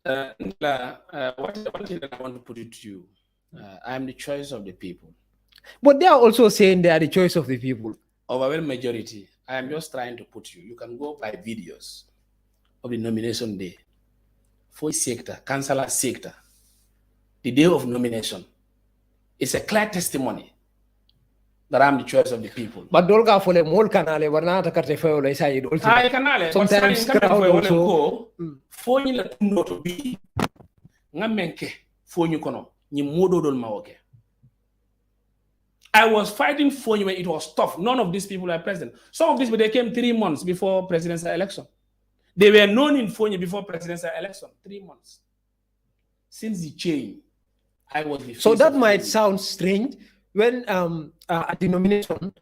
What thing that I want to put it to you, I am the choice of the people. But they are also saying they are the choice of the people. Overwhelming majority. I am just trying to put you. You can go by videos of the nomination day. For sector, Kansala sector. The day of nomination. It's a clear testimony that I'm the choice of the people. But dolga for the mol canale, warna takarte feo le say also. Ah, canale. Sometimes crowd also. Foni la tundo to be. Ngamenke foni kono ni modo dol mawoke. I was fighting Foni when it was tough. None of these people are president. Some of these, but they came 3 months before presidential election. They were known in Foni before presidential election. 3 months. Since the change, I was the So that might sound strange when at the nomination,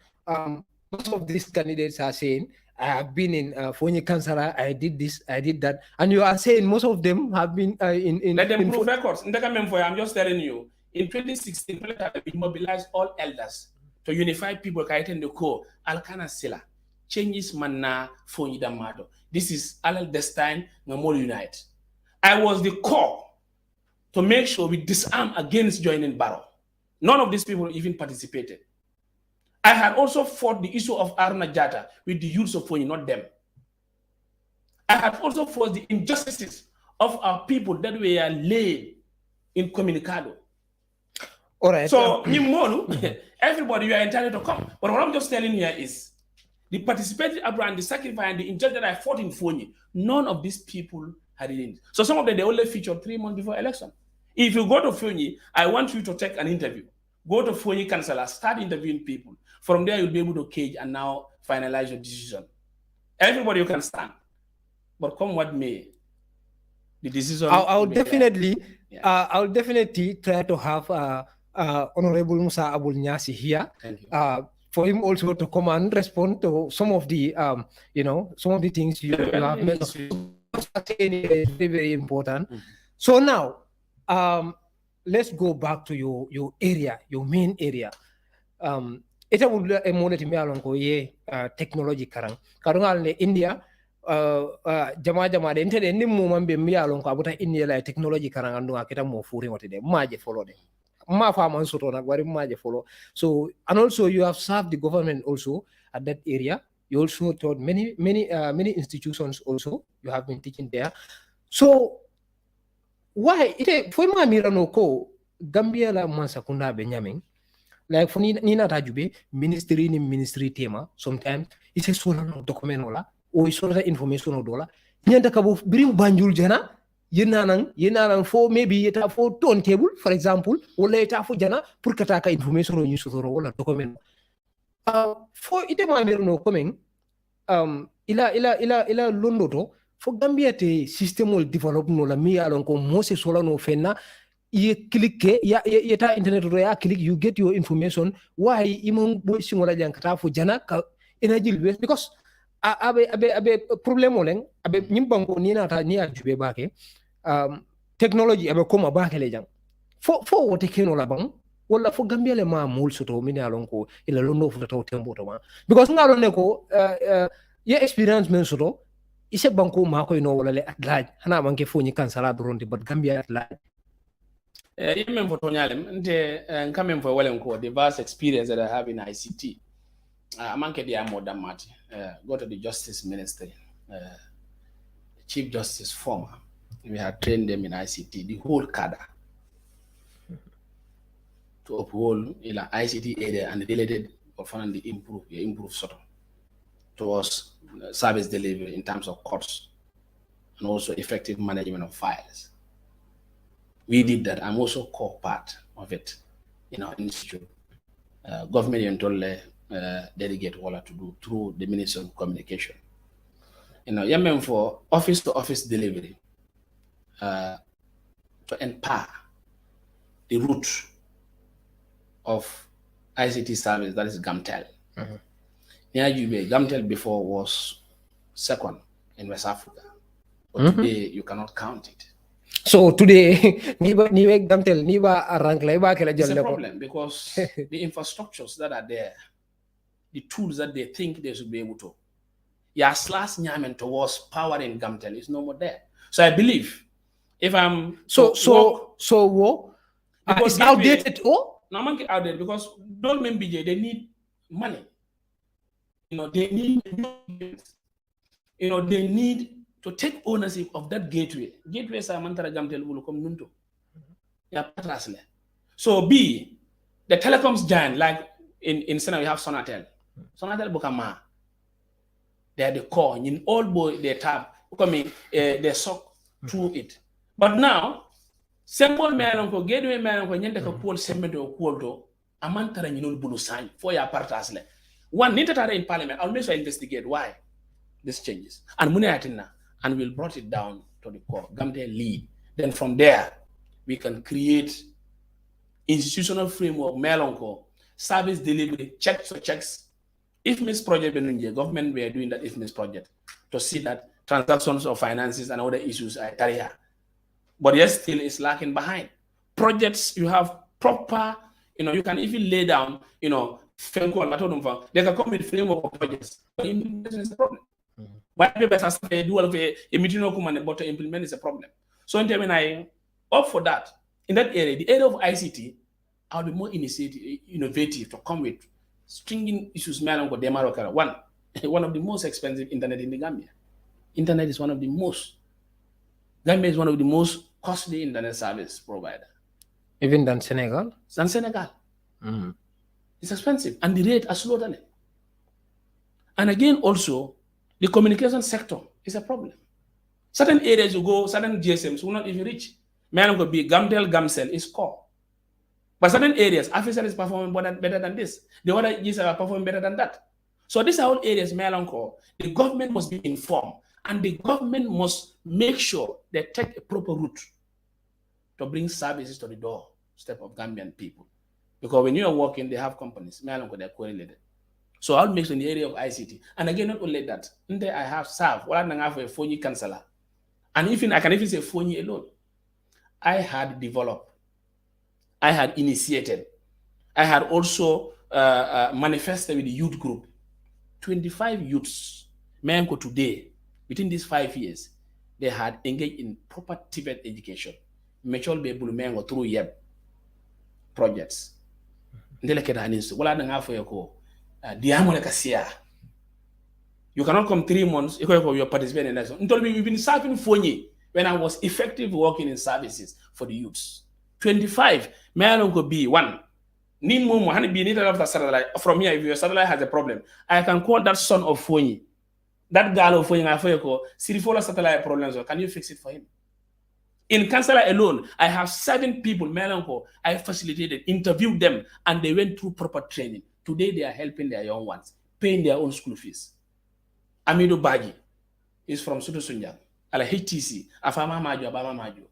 most of these candidates are saying, I have been in Foni Kansala, I did this, I did that. And you are saying most of them have been in Let them prove records. I'm just telling you, in 2016, we mobilized all elders to unify people in the core. Alkana Sila, changes manna Foni Damado. This is Alal Destine, Namol Unite. I was the core to make sure we disarm against joining Barrow. None of these people even participated. I had also fought the issue of Arna Jata with the youths of Foni, not them. I had also fought the injustices of our people that were laid in Communicado. All right. So, everybody, you are entitled to come. But what I'm just telling here is the participating Abraham, the sacrifice, and the injustice that I fought in Foni, none of these people had it in. So some of them, they only featured 3 months before election. If you go to Foni, I want you to take an interview. Go to Foni Kansala, start interviewing people. From there, you'll be able to cage and now finalize your decision. Everybody, you can stand. But come what may, the decision. I'll definitely try to have Honorable Musa Abul Nyasi here. For him also to come and respond to some of the some of the things you have mentioned. It's very, very important. So now let's go back to your area, your main area. Ita would a monetary along technology karang. Karungal ne India jama de intende ni mo mambe mi alon ko abuta India la technology karang andu akita mo furi de maje follow de. Ma fa man soto na wari maje follow. So and also you have served the government also at that area. You also taught many institutions also. You have been teaching there. So why ite foi ma mirano ko Gambia la mansakunda Benjamin like for nina tajube ministry tema sometimes it's a solo document wala o isola information o dola nyanda kabo bring banjul jana yenanan fo maybe eta fo ton table for example wala eta fo jana pour kataka information o nyusoro wala document fo ite ma mirano coming ila londoto fo Gambia te system develop no la mi alon ko mose sola no fenna you click ta internet ro ya click you get your information why imon boy singola jankata fo jana ka energy waste because abe problem olen abe nyimbango ni nata ni ajube bake technology abe koma bake le jang fo wote keno la bang wala fo Gambia le ma mul soto mi alon ko ila londo fu taw tembo to ma because ngalo ne ko experience men soto ise banko ma ko no wala le at large hana banke fo ni Kansala doronde but Gambia at large even for Tonyalem, and coming for the vast experience that I have in ICT. Amanke dia more than Mati. Go to the Justice Ministry, Chief Justice former. We have trained them in ICT, the whole cadre, to uphold ICT area and related or finally improve sort of towards service delivery in terms of costs and also effective management of files. We did that. I'm also core part of it in our institute. Government and delegate what to do through the Ministry of Communication. Yemen for office to office delivery to empower the root of ICT service, that is GAMTEL. GAMTEL before was second in West Africa, but today you cannot count it. So today, it's a problem because the infrastructures that are there, the tools that they think they should be able to, slash nyamen towards powering GAMTEL is no more there. So I believe if I'm it's outdated. No, I'm outdated because don't remember they need money. They need to take ownership of that gateway. Gateway sa mantara GAMTEL will come nunto. So B, the telecoms giant, like in Sena we have Sonatel. Sonatel Bukama. They are the core. In all boy they tap, they suck through it. But now, simple man ko gateway man ko nyende ko pol sembe do koldo amantara nyinol bulu sign for ya partasle. One need to in parliament. I'll make sure investigate why this changes. And mune atina. And we'll brought it down to the core. GAMTEL lead. Then from there, we can create institutional framework, melonko, service delivery, checks, IFMIS project, government were doing that IFMIS project to see that transactions of finances and other issues are carried out. But yes, still it's lacking behind. Projects, you have proper, you can even lay down, they can come with framework of projects, but implementation is a problem. White papers are saying do all of a meeting but to implement is a problem. So when I opt for that, in that area, the area of ICT, I'll be more innovative to come with stringing issues. One of the most expensive internet in the Gambia. Internet is one of the most. Gambia is one of the most costly internet service provider. Even than Senegal? Than Senegal. It's expensive, and the rate are slow than it. And again, also, the communication sector is a problem. Certain areas you go, certain GSMs will not even reach. Man could be Gamtel, Gamcell is core. But certain areas, officer is performing better than this. The other GSM are performing better than that. So these are all areas, the government must be informed, and the government must make sure they take a proper route to bring services to the doorstep of Gambian people. Because when you are working, they have companies, they're correlated. So I'll make sure in the area of ICT. And again, not only that, I have served, Foni Kansala. And even I can even say Foni alone. I had developed, I had initiated, I had also manifested with the youth group. 25 youths, today, within these 5 years, they had engaged in proper Tibet education. Through YEB projects. You cannot come 3 months, you're participating in that. We've been serving Foni when I was effective working in services for the youths. 25, may could be one. From here, if your satellite has a problem, I can call that son of Foni. That girl of Foni, Sirifola satellite problems, can you fix it for him? In Kansala alone, I have 7 people, I facilitated, interviewed them, and they went through proper training. Today, they are helping their young ones, paying their own school fees. Amido Baji is from Supersonics, ala HTC, Afama Majo, Abama Majo.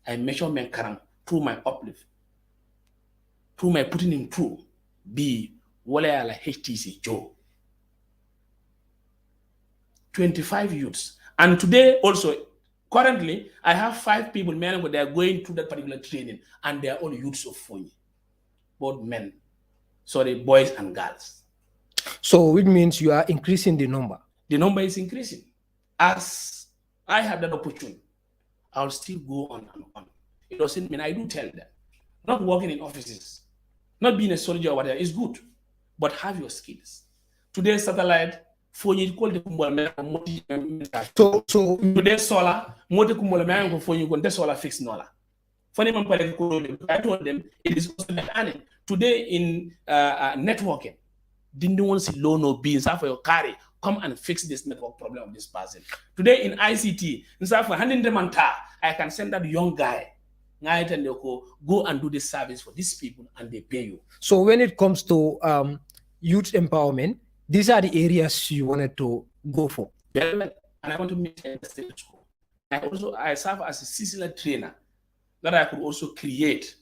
I measure men karang through my uplift, through my putting him through, be wale ala HTC Joe. 25 youths. And today also, currently, I have 5 people, men, but they are going through that particular training, and they are all youths of Foni, both men, sorry, boys and girls. So which means you are increasing the number. The number is increasing. As I have that opportunity, I'll still go on and on. It doesn't mean I do tell them, not working in offices, not being a soldier or whatever is good, but have your skills. Today's satellite, so today solar, solar fixed nola. I told them it is also like earning. Today in networking, didn't want to see loan or beans for your carry. Come and fix this network problem of this person. Today in ICT, instead of handing them I can send that young guy. Go and do this service for these people, and they pay you. So when it comes to youth empowerment, these are the areas you wanted to go for. Very well. And I want to meet the state school. I serve as a CCLA trainer that I could also create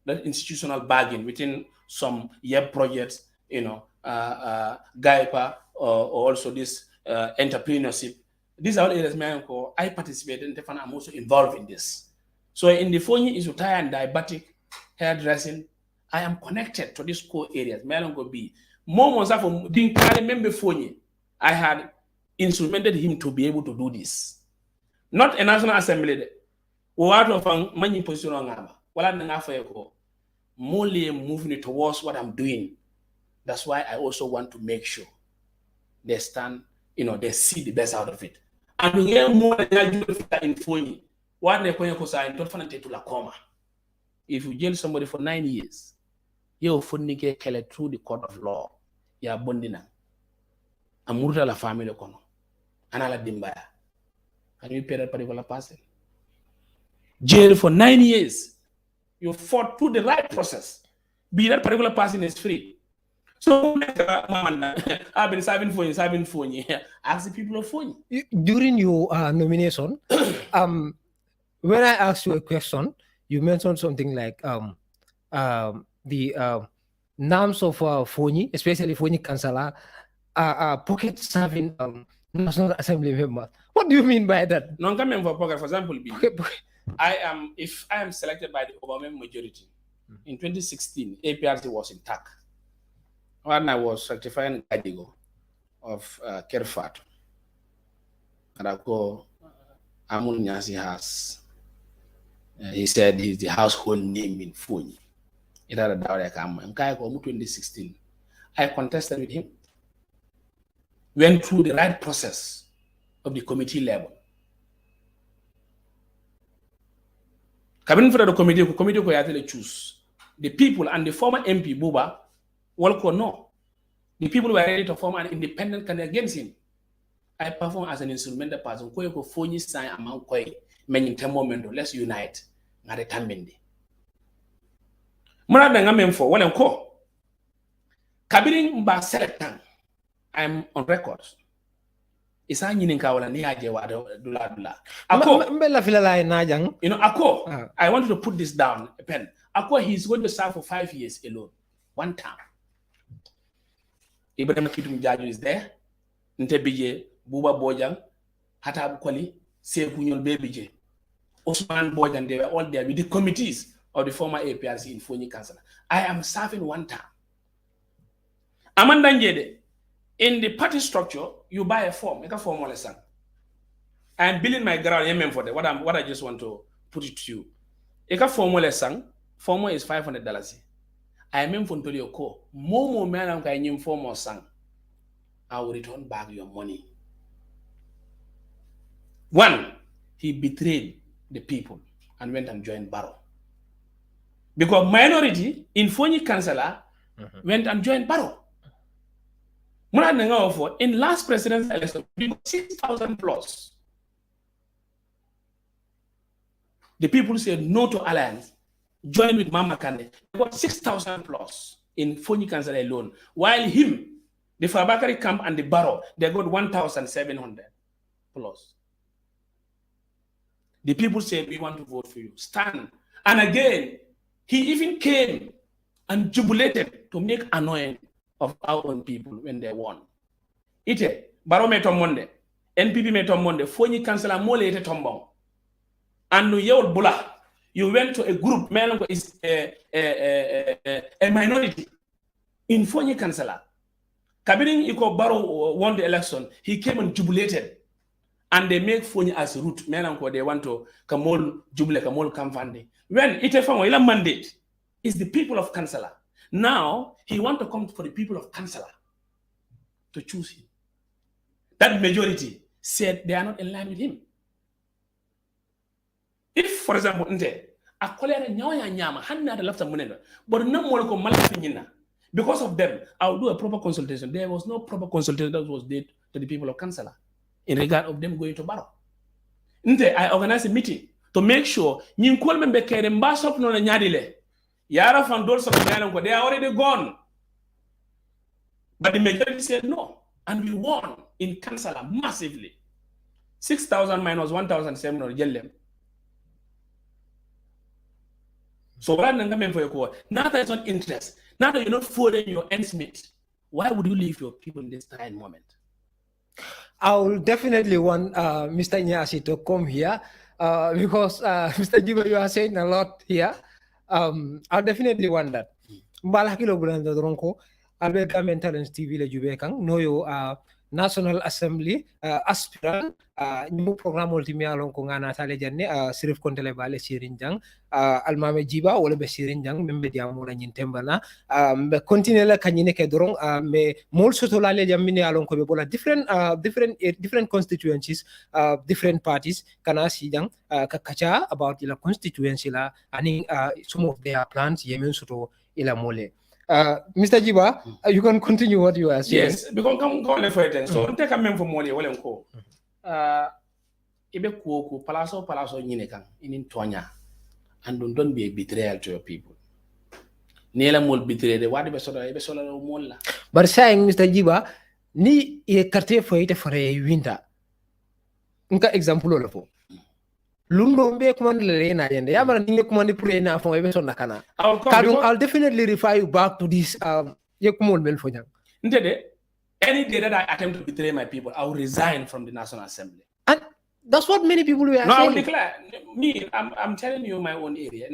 that institutional bargain within some YEB projects, GAIPA, or also this entrepreneurship. These are all areas I participate in, and I'm also involved in this. So in the Foni is tire and diabetic, hairdressing, I am connected to these core areas. Moments after being member Foni, I had instrumented him to be able to do this. Not a national assembly. What of money position on moving towards what I'm doing. That's why I also want to make sure they stand, they see the best out of it. And we get more than in Foni. If you jail somebody for 9 years, you Foni get through the court of law. Ya bondina. Amurta la family kono. Anala dimbaya. Can you pay that particular person? Jail for 9 years. You fought through the right process. Be that particular person is free. So I've been serving Foni. Ask the people of Foni. During your nomination, when I asked you a question, you mentioned something like the names of Foni, especially Foni Kansala, pocket serving National Assembly members. What do you mean by that? Non coming for pocket, for example, if I am selected by the overwhelming majority in 2016, APRC was intact. When I was certifying Gadigo of Kerfat, and I go, Amun Nyasi has, he said he's the household name in Foni. It had a dowry come. And 2016, I contested with him. Went through the right process of the committee level. Coming for the committee ko actually choose the people, and the former MP Buba Walko no. The people were ready to form an independent candidate against him. I perform as an instrumental person. Ko Foni sign among koi menin temomendo. Let's unite. Ngare tambende. Muna da ngamen for wala ko. Kabirin mba selectan. I'm on record. Isa nyinin ka wala ni aje wa dula. Ako mbela filala najang. You know, Ako, I wanted to put this down, a pen. Ako, he's going to serve for 5 years alone. One time. Ibrahim Kitum Jaju is there. Ntebije, Buba Bojang, Hatab Kwali, Sekunyol Bebije, Osman Bojang, they were all there with the committees of the former APRC in Foni Kansala. I am serving one time. Amanda Njede, in the party structure, you buy a form, make a form on a son. I am building my ground for that. What I just want to put it to you. Eka form on a son, form is $500. I am for to ko. Momo man can you form or son. I will return back your money. One, he betrayed the people and went and joined Barrow. Because minority in Foni Kansala went and joined Barrow. In last presidential election, we got 6,000 plus. The people said no to alliance, joined with Mama Kande. They got 6,000 plus in Foni Kansala alone. While him, the Fabakari camp and the Barrow, they got 1,700 plus. The people said, we want to vote for you. Stand. And again, he even came and jubilated to make annoying of our own people when they won. Ite, Barrow me Monde, NPP me Monde, Foni Kansala mole ite tombong. And you bula, you went to a group, Melango is a minority in Foni Kansala. Kabirin Iko Barrow won the election, he came and jubilated. And they make Foni as root. Melango, they want to Kamol jubilate, Kamol Kamfande. When ite from ila mandate is the people of Kansala. Now, he wants to come for the people of Kansala to choose him. That majority said they are not in line with him. If, for example, because of them, I will do a proper consultation. There was no proper consultation that was done to the people of Kansala in regard of them going to Barrow. I organized a meeting to make sure Yara from those of the they are already gone. But the majority said no. And we won in Kansala massively. 6,000 minus 1,700 Jellem. So rather than coming for your core, now that it's not interest, now that you're not following your ends meet, why would you leave your people in this time moment? I will definitely want Mr. Nyasi to come here because Mr. Gibba, you are saying a lot here. I'll definitely want that. Mbala kilo bulanda dronko albe Gambian Talents TV le jube kang noyo National Assembly Aspirant new program ultimi alon ko ngana tale janne sirif kontele bale sirinjang Almameh Gibba wala be sirinjang membe diamo la nyintembana be continue la kanyine ke dorong me mol soto la le jamine alon ko be bola different constituencies different parties kana sijang kakacha about ila constituency la ani some of their plans yemen soto ila mole. Mr. Gibba, you can continue what you are saying. Yes, because come for it. So take a member for money. Well, uncle. Ibe kuoku palaso nyine kang inin tonya, and don't be a betrayal to your people. Nela mol betray the what ibe sola mola. But saying Mr. Gibba, ni e carte for it for a winter. Nka example olofo. Lundo mbe command le na yende yamara ninge command pour na fon ebe sonna kana I'll definitely refer you back to this ye kumol mel fo jang ndede Any day that I attempt to betray my people, I will resign from the National Assembly. And that's what many people were saying. No, I will declare. Me, I'm telling you my own area.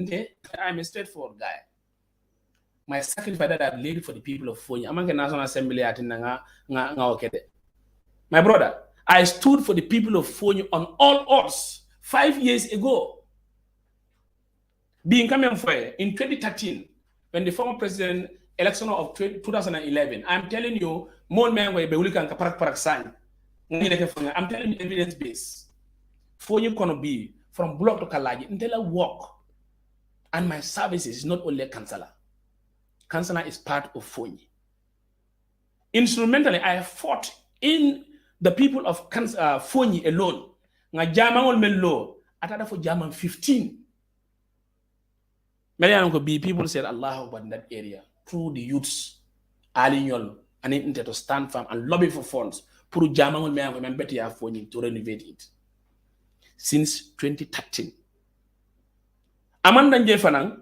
I'm a straightforward guy. My sacrifice that I've laid for the people of Foni, I'm a National Assembly at my brother, I stood for the people of Foni on all odds 5 years ago. Being coming for in 2013, when the former president election of 2011, I'm telling you, more men were parak sign. I'm telling you evidence based. Foni gonna be from block to Kalaji until I walk. And my services is not only Kansala. Kansala is part of Foni. Instrumentally, I fought in the people of Foni alone. Nga German will men law. Atada for German 15. People said Allah Akbar in that area through the youths, Alinyol, and it to stand firm and lobby for funds. Puru German will men better Foni to renovate it. Since 2013. Amanda Njefanang,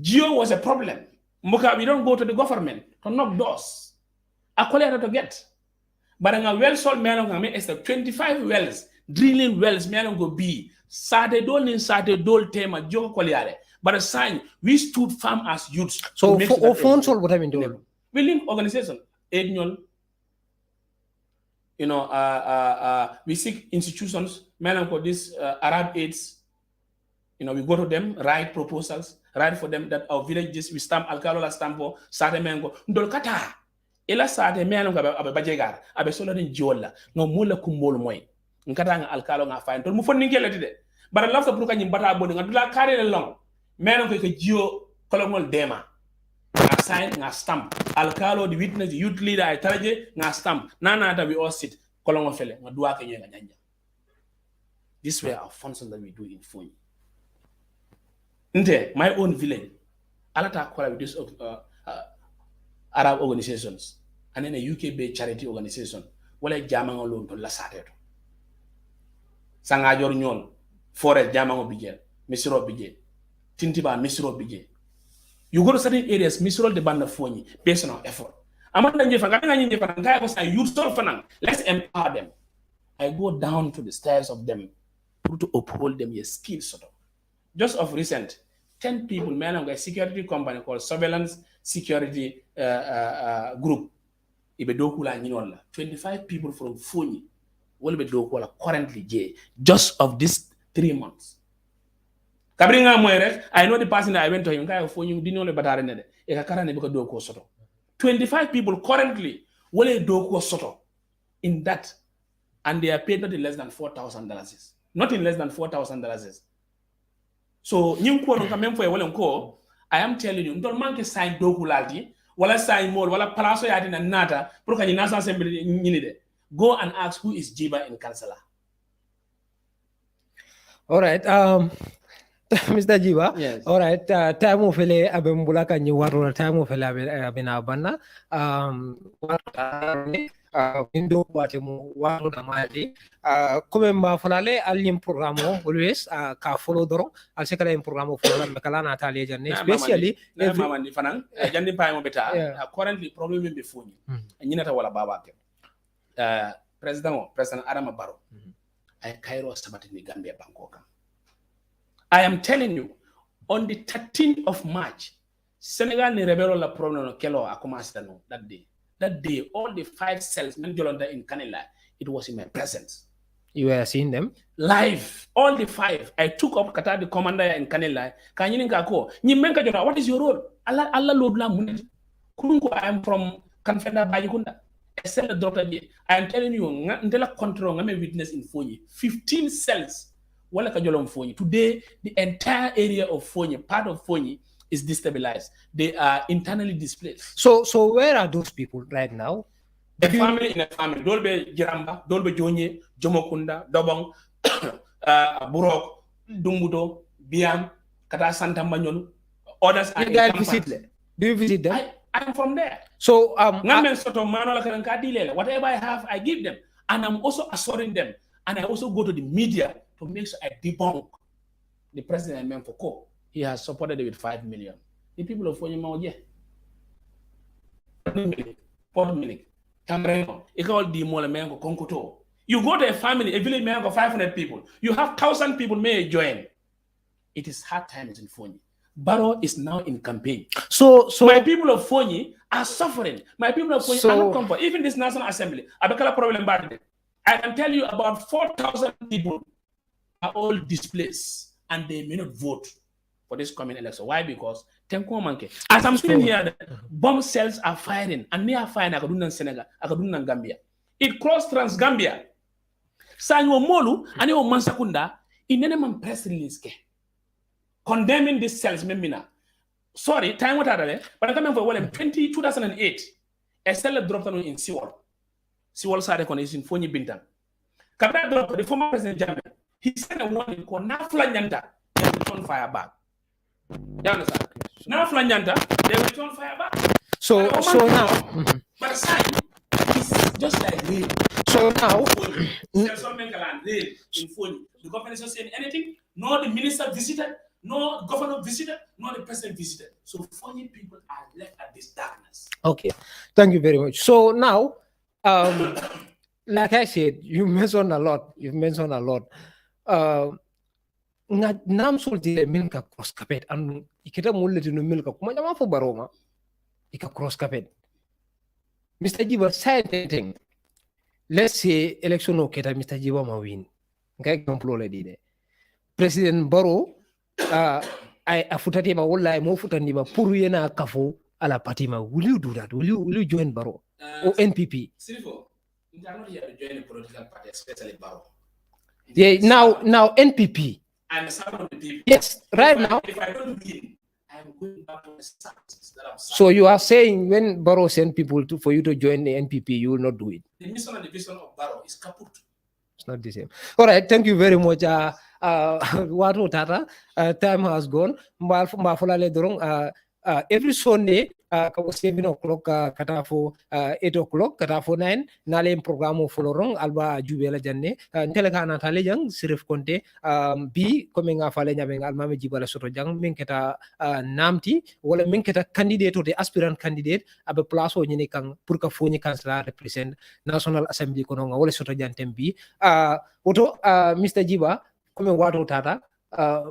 Geo was a problem. Muka, we don't go to the government to knock doors. I call it to get. But a well sold man is 25 wells, drilling wells, man go be. Sade dol tema, Joe Colliare. But a sign, we stood firm as youths. So, for phone sold, what have been doing? We link organization, annual, we seek institutions, man for this Arab aids. We go to them, write proposals, write for them that our villages, we stamp alcalola stampo, sade mengo, ndolkata. Ela sade mengo abe bajegar, abe solo ni jola, no mula kumbolo moy. Nkata nga alcalo nga fine. Tol mu fon ningela tide. Bara lafta bruka nyimbata abone nga dula kare le long. Mengo ke jio kolongol dema. Nga sign nga stamp. Alcalo the witness, the youth leader ay taraje nga stamp. Nana that we all sit kolongol fele nga dua ke nga nyanja. This way our functions that we do in Foni. My own village, Alata Kwara with this Arab organizations, and then a UK-based charity organization, wale jamang alone to la sateto. Sangajor nyon, forest jamang obije, misro obije, tintiba misro obije. You go to certain areas, misro the band of Foni, based on our effort. Amanda Njefa, youth fanang, let's empower them. I go down to the stairs of them to uphold them, your skills sort of. Just of recent, 10 people, man, of a security company called Surveillance Security Group. 25 people from Foni will be currently just of these 3 months. I know the person that I went to him, didn't know 25 people currently will do in that, and they are paid not in less than $4,000. Not in less than $4,000. So, I am telling you, don't man sign doculalti, wala sign more, wala palaso yadi na nata, proka ni National Assembly. Go and ask who is Gibba in Kansala. All right, Mr. Gibba. Yes. All right, time of ele abembulaka ni waru time of ele abinabana. Window watemu waru na mali. Come mba fanale alim programo always ka follow doro al sekala im programo follow mekala na tali janne especially mama ni fanang jandi pay mo beta currently problem be Foni nyina ta wala baba ke president Adama Barrow ay Cairo sabati ni Gambia Bangkok. I am telling you, on the 13th of March, Senegal ni rebelo la problem no kelo akomasta no that day. That day, all the 5 cells in Canela, it was in my presence. You were seeing them? Live. All the 5. I took up Qatar, the commander in Canela. What is your role? Allah I am from Confederate Bayikunda. I said the doctor, I am telling you, until control, I'm a witness in Foni. 15 cells. Today, the entire area of Foni, part of Foni, is destabilized. They are internally displaced. So where are those people right now? The family in a family. Dolbe Giramba, Dolbe Jonye, Jomokunda, Dobong, Burok, Dumbudo, Biam, Kata Santa Manon. Others are you guys visit them? Do you visit them? I'm from there. So whatever I have, I give them. And I'm also assuring them. And I also go to the media to make sure I debunk the president Memfoko. He has supported it with 5 million. The people of Foni Maoje. 4 million. Cameroon, you call the Molemengo Konkoto. You go to a family, a village may have 500 people. You have 1,000 people may join. It is hard times in Foni. Barrow is now in campaign. So my people of Foni are suffering. My people of Foni are not comfortable. Even this National Assembly, I can tell you about 4,000 people are all displaced and they may not vote for this coming election. Why? Because as I'm sitting here, bomb cells are firing and they are firing Akaduna Senegal, Akaduna Gambia. It crossed Trans-Gambia. Sanyo Molu and your Mansakunda in any press release condemning these cells. Sorry, time what are they? But I'm coming for 2008. A cell dropped in Seoul. Seoul started in Foni Bintan. Kabila dropped the former president Jammeh. He sent a warning called Nafla Nyanta. They return fire back. You understand? Nafla Nyanta, they return fire back. So now, but aside, it's just like rain. So now, the government is not saying anything. No, the minister visited. No, governor visited. No, the president visited. So Foni people are left at this darkness. Okay, thank you very much. So now, like I said, you mentioned a lot. You've mentioned a lot. Nam solti milka cross carpet and ikita mullet no milka kuma jama fo baroma ika cross carpet. Mr. Gibba said anything. Let's say election oketa Mr. Gibba ma win. Okay, example already. President Barrow I afutati ma wala mo futani ba pour yena kafo ala patima. Will you do that? Will you join Barrow or NPP? Silvo, you are not here to join a political party, especially Barrow. Yeah, now NPP. I'm some of the people. Yes, right now. If I don't win, I'm going back to the stance that I'm saying. So you are saying when Barrow send people for you to join the NPP, you will not do it? The mission and the vision of Barrow is kaput. It's not the same. All right, thank you very much. Watu Tata, time has gone. Every Sunday, 7 o'clock, katafo 8 o'clock, katafo 9, nale programo folorong alba jubela janne. Nteleka natale jang sirif konte bi komenga fale nyabeng Almameh Gibba la soto jang minketa namti wala minketa candidate or the aspirant candidate abe place o nyine kang pour ka Foni Kansala represent National Assembly kono nga wala soto jantem bi woto Mr. Gibba comme watu tata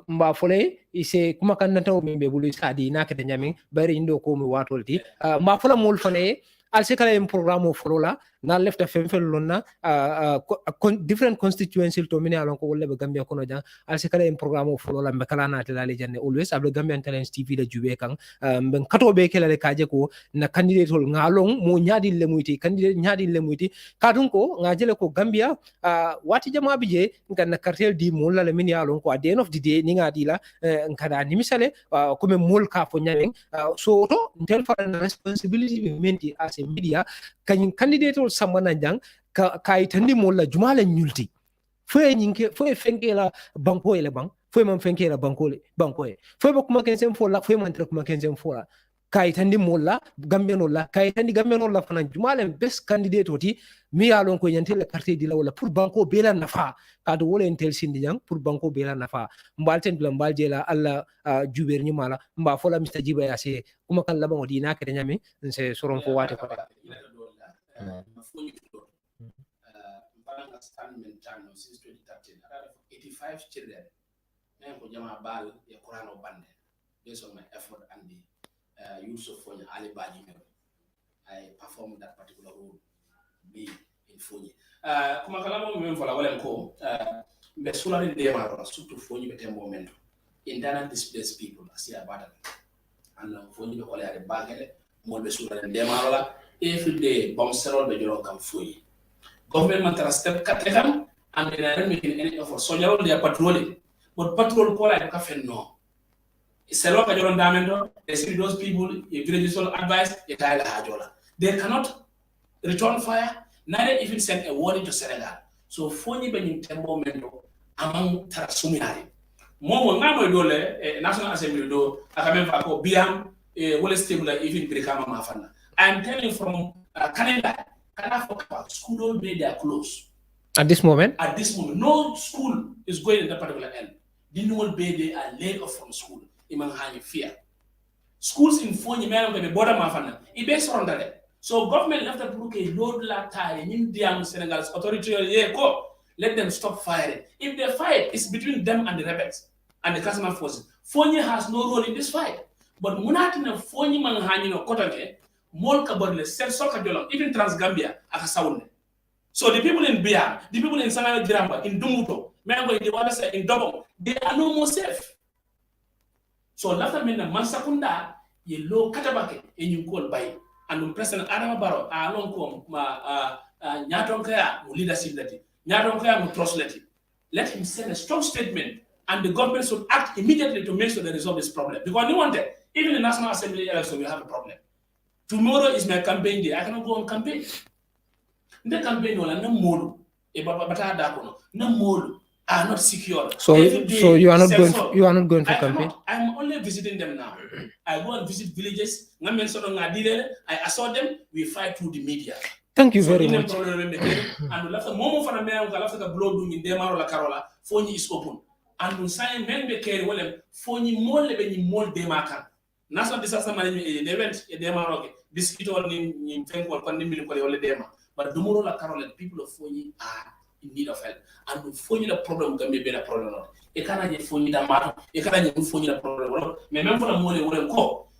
mba fole ise kuma kanata o mimbe bulu sadi na kete nyami bari indo ko mi watolti mba fola mol fane al se kala programme folola na left femfel lonna different constituency to mini alon ko wolle be Gambia kono jang al se kala programme folola be kala na tele janne always able Gambian Talents TV da jube kan ben kato be kala le kaje ko na candidate hol ngalong mo nyaadi le muyti candidate nyaadi le muyti kadun ko ngajele ko Gambia wati jama bije ngana cartel di mo la mini alon ko at the end of the day ni ngadi la nkada ni misale ko me mol ka fo nyameng so to intel for responsibility be menti as a media kany candidate ol samana jang ka itandi mo la jumala nyulti fo nyinke fo fenkela banko ele bank fo man fenkela banko le banko e fo ba kuma kensen fo la fo man tra kuma kensen fo la kayitandi molla Gambian la kayitandi Gambian la fana jumala best candidate oti mi yalon ko yantele carte di la wala pour banko bela nafa kado wala entel sindi jang pour banko bela nafa mbalten bla mbalje la alla juber ni mala mba fola Mr. Gibba ya se kuma kan laba ngodi na kete nyami se soron fo wate ko since 2013 85 children men ko jama bal e Quran o bande based on my effort and the use of Foni Ali Baji. I performed that particular role be in Foni. Kuma kalama mwen fola wale mko mbe sulari ndema rola surtout Foni bete momento internal displaced people asiya badan and Foni be kole ade bagele mo be sulari ndema rola every day bomb serol be jolo kam Foni government mantara step katekam and they are making any effort so jalo they are patrolling but patrol kola ka fen no Selo ka joron damendo, they see those people, if villages will advise, they cannot return fire, neither even send a warning to Senegal. So Foni benin tembo mendo among tarasuminari. Momo ngamo dole National Assembly do akamemfa ko biam wole stable even brikama mafana. I am telling you from Canada, school all day they are closed. At this moment? At this moment, no school is going in that particular end. The whole day they are laid off from school. Imang hani fear. Schools in Foni men be border mafana. Ibe sorondale. So government left the book a load la tie in India Senegal's authority let them stop firing. If they fight, it's between them and the rebels and the customer forces. Foni has no role in this fight. But Munatina Foni Manhani no Kotanke, Mol Kaborle, Sel Sokadolom, even Transgambia, Akasaune. So the people in Bia, the people in Sanaa Gramba, in Dumuto, Mango in the water in Dobong, they are no more safe. So Lafta Mena Mansakunda, ye low Katabake, and you call by and President Adam Barrow, Alonco, Nyatonkaya, leadership letting, Nyatonkaya, trust letting. Let him send a strong statement, and the government should act immediately to make sure they resolve this problem. Because no one there, even the National Assembly election, we have a problem. Tomorrow is my campaign day. I cannot go on campaign. The campaign will no more. No more are not secure. So you are not going. You are not going for campaign. I'm only visiting them now. I go and visit villages. I assure them. We fight through the media. Thank you very much. And the moment for the man who the blood in Demarola Carola, Foni is open. And when sign men be carry well, Foni more than more demakan. National disaster management event Demaroke. This it all in Fengo pandemic Dema. But Demarola Carola, people of Foni are in need of help. And Foni the problem can be better problem. It cannot get Foni the matter. It cannot get Foni the problem. Remember the money will call.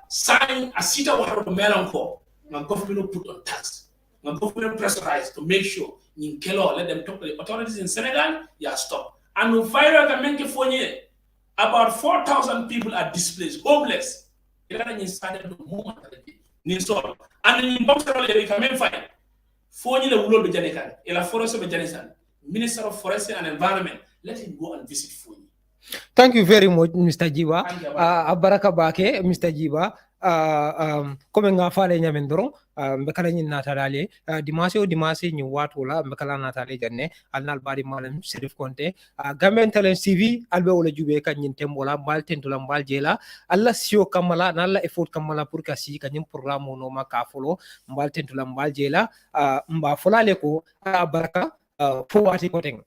Sign a seat of water melon call. My government put on tax. My government pressurized to make sure in Kelo let them talk to the authorities in Senegal. Stop. And we fire can make Foni. About 4,000 people are displaced, homeless. It can started the moment and in Boxer they can find. Foni the Wulo Bejanekan, Ela Forest Bejanisan, Minister of Forest and Environment. Let him go and visit Foni. Thank you very much, Mr. Gibba. Abaraka Bake, Mr. Gibba. Comme nga fale nyamen doron mbekala nyi natale dimasi nyi watu la mbekala natale janne alnal bari malam Serif Konte Gambian Talents TV albe wala jube ka nyin tembola mbal tentula mbal jela alla sio kamala nalla effort kamala pour kasi ka nyim programme no ma ka folo mbal tentula mbal jela mba folale ko baraka fo wati koteng.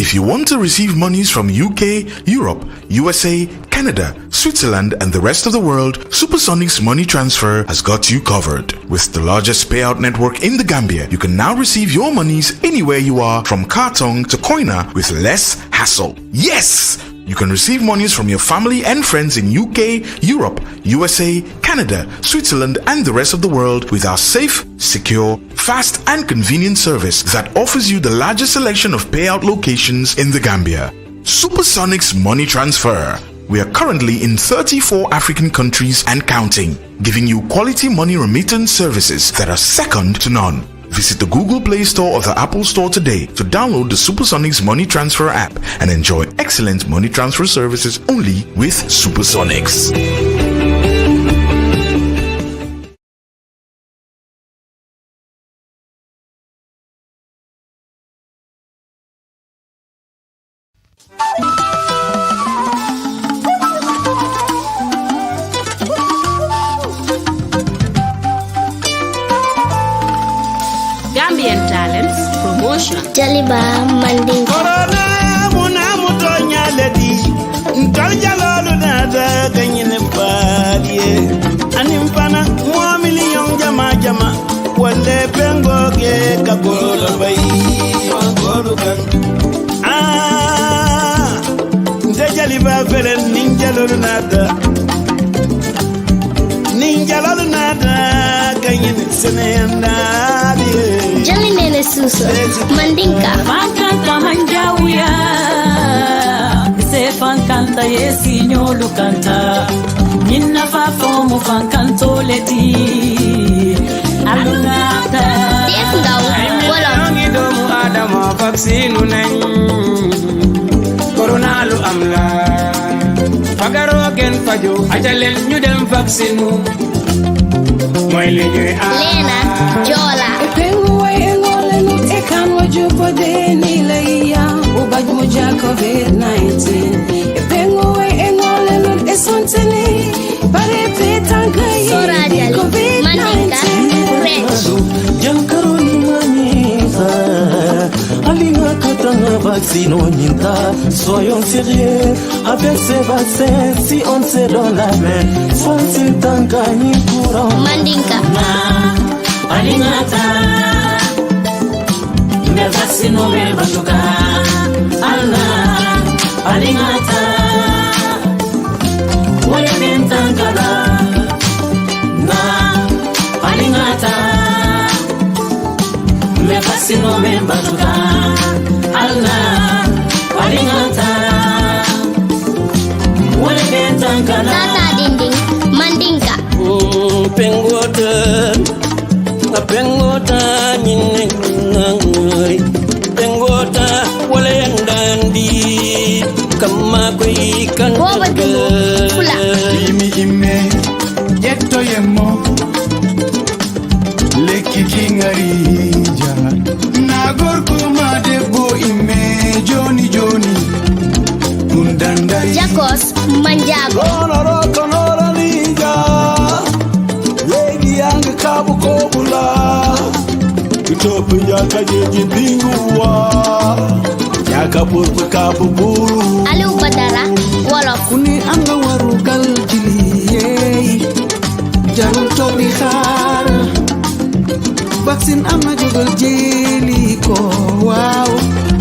If you want to receive monies from UK, Europe, USA, Canada, Switzerland, and the rest of the world, Supersonics Money Transfer has got you covered. With the largest payout network in the Gambia, you can now receive your monies anywhere you are, from Kartong to Koina, with less hassle. Yes! You can receive monies from your family and friends in UK, Europe, USA, Canada, Switzerland, and the rest of the world with our safe, secure, fast, and convenient service that offers you the largest selection of payout locations in the Gambia. Supersonics Money Transfer. We are currently in 34 African countries and counting, giving you quality money remittance services that are second to none. Visit the Google Play Store or the Apple Store today to download the Supersonics Money Transfer app and enjoy excellent money transfer services only with Supersonics. Gambian Talents Promotion. Jaliba Manding. Corona munamuto nyaledi. Nkaljalalu nada kanyene badie. Animpana mwa milion jama. Wale pengo ke kabolo bayi. Wangolukan. Nde jaliba fere ninjalalu nada. Ninjalalu nada kanyene senenda. Jali nene suso Mandinka. Fankanta manjawuya se fankanta yesi nyolu kanta Ninna fafomu fankanto leti Alunata Def ngaw wala Ngi doomu adama vaccine nañ Corona lu am la Fagaro gen fajo ajalel ñu dem vaccine moy li ñuy Lena Jola COVID-19 Epengo engole nun esontene Pare petanga Sora Jali Mandinka Rich Jankaroni manyiza Alina katanga vaccine onyinta Soyons sérieux avec ces vaccins. Si on se donne la main, faut-il t'en gagner courant? Mandinka. Alingata. Me vaccino me batuka. Allah. Alingata. Wale bentangala. Na. Alingata. Me vaccino me batuka. Allah. Alingata. Wale bentangala. Tata dinding. Mandinka. Pengota nyine nangoi. Pengota wale yandandi. Kama koi kan. Boba dulu. Pula. Imi ime. Yeto yemo. Leki kingarija. Nagor kuma debo ime. Joni. Mundandai. Jakos. Manjago. Konora ninja. Legi yange kabu kobula. Kutope yaka yeji bingua. Yaka purpu kabu buru. Aliou Badara. Wolof. Kuni anga warugal jili. Jarul tobi khar. Vaccine ama jogal jeli ko. Wow.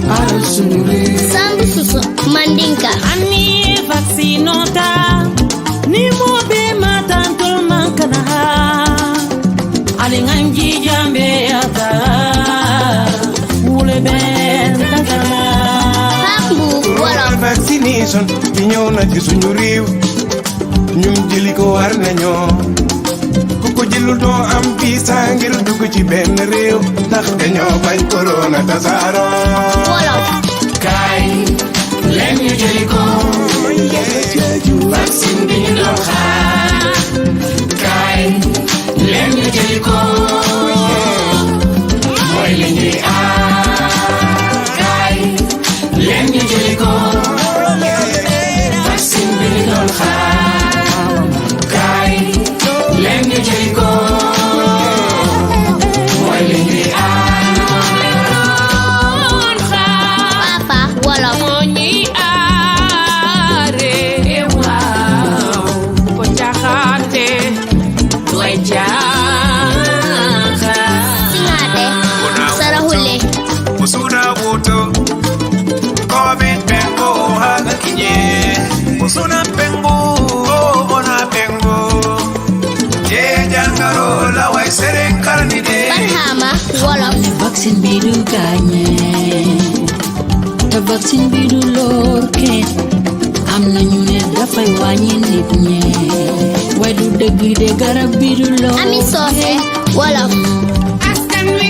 Ara sunure. Sambu susu. Mandinka. Ani vaccinota. Ni mo be matantul mankana. Alinganji jambe ata. Ule ben tangala. Pambu. Wolof. Vaccination ci ñëw na ci suñu réew ñum jëli ko war nañu ku ko jëlul doo am visa ngir dugg ci benn réew ndax dañoo bañ corona tasaaro Wolof. Kay len ñu jëli ko. Vaccine bi ñu doon xaar. Kay len ñu jëli ko. Mooy li ñuy aar. Kay len ñu jëli ko. Vaccine bi ñu doon xaar. Kay len ñu jëli ko. Mooy li ñuy aar. Papa. Wolof. Moo ñuy aare. Waaw. Ko caaxaante. Doy jaaxaan. Singate. Sarahule. Usuna woto Covid pengo haga kinye Usuna pengo ona pengo Je jangaro la way seren karni de Barhama. Wolof. Vaccine bi du gaañe te vaccine bi du lor kenn am na ñu ne dafay wàññi nit ñi waaye du dëgg de garab bi du lor Ami Sose. Wolof. askan wi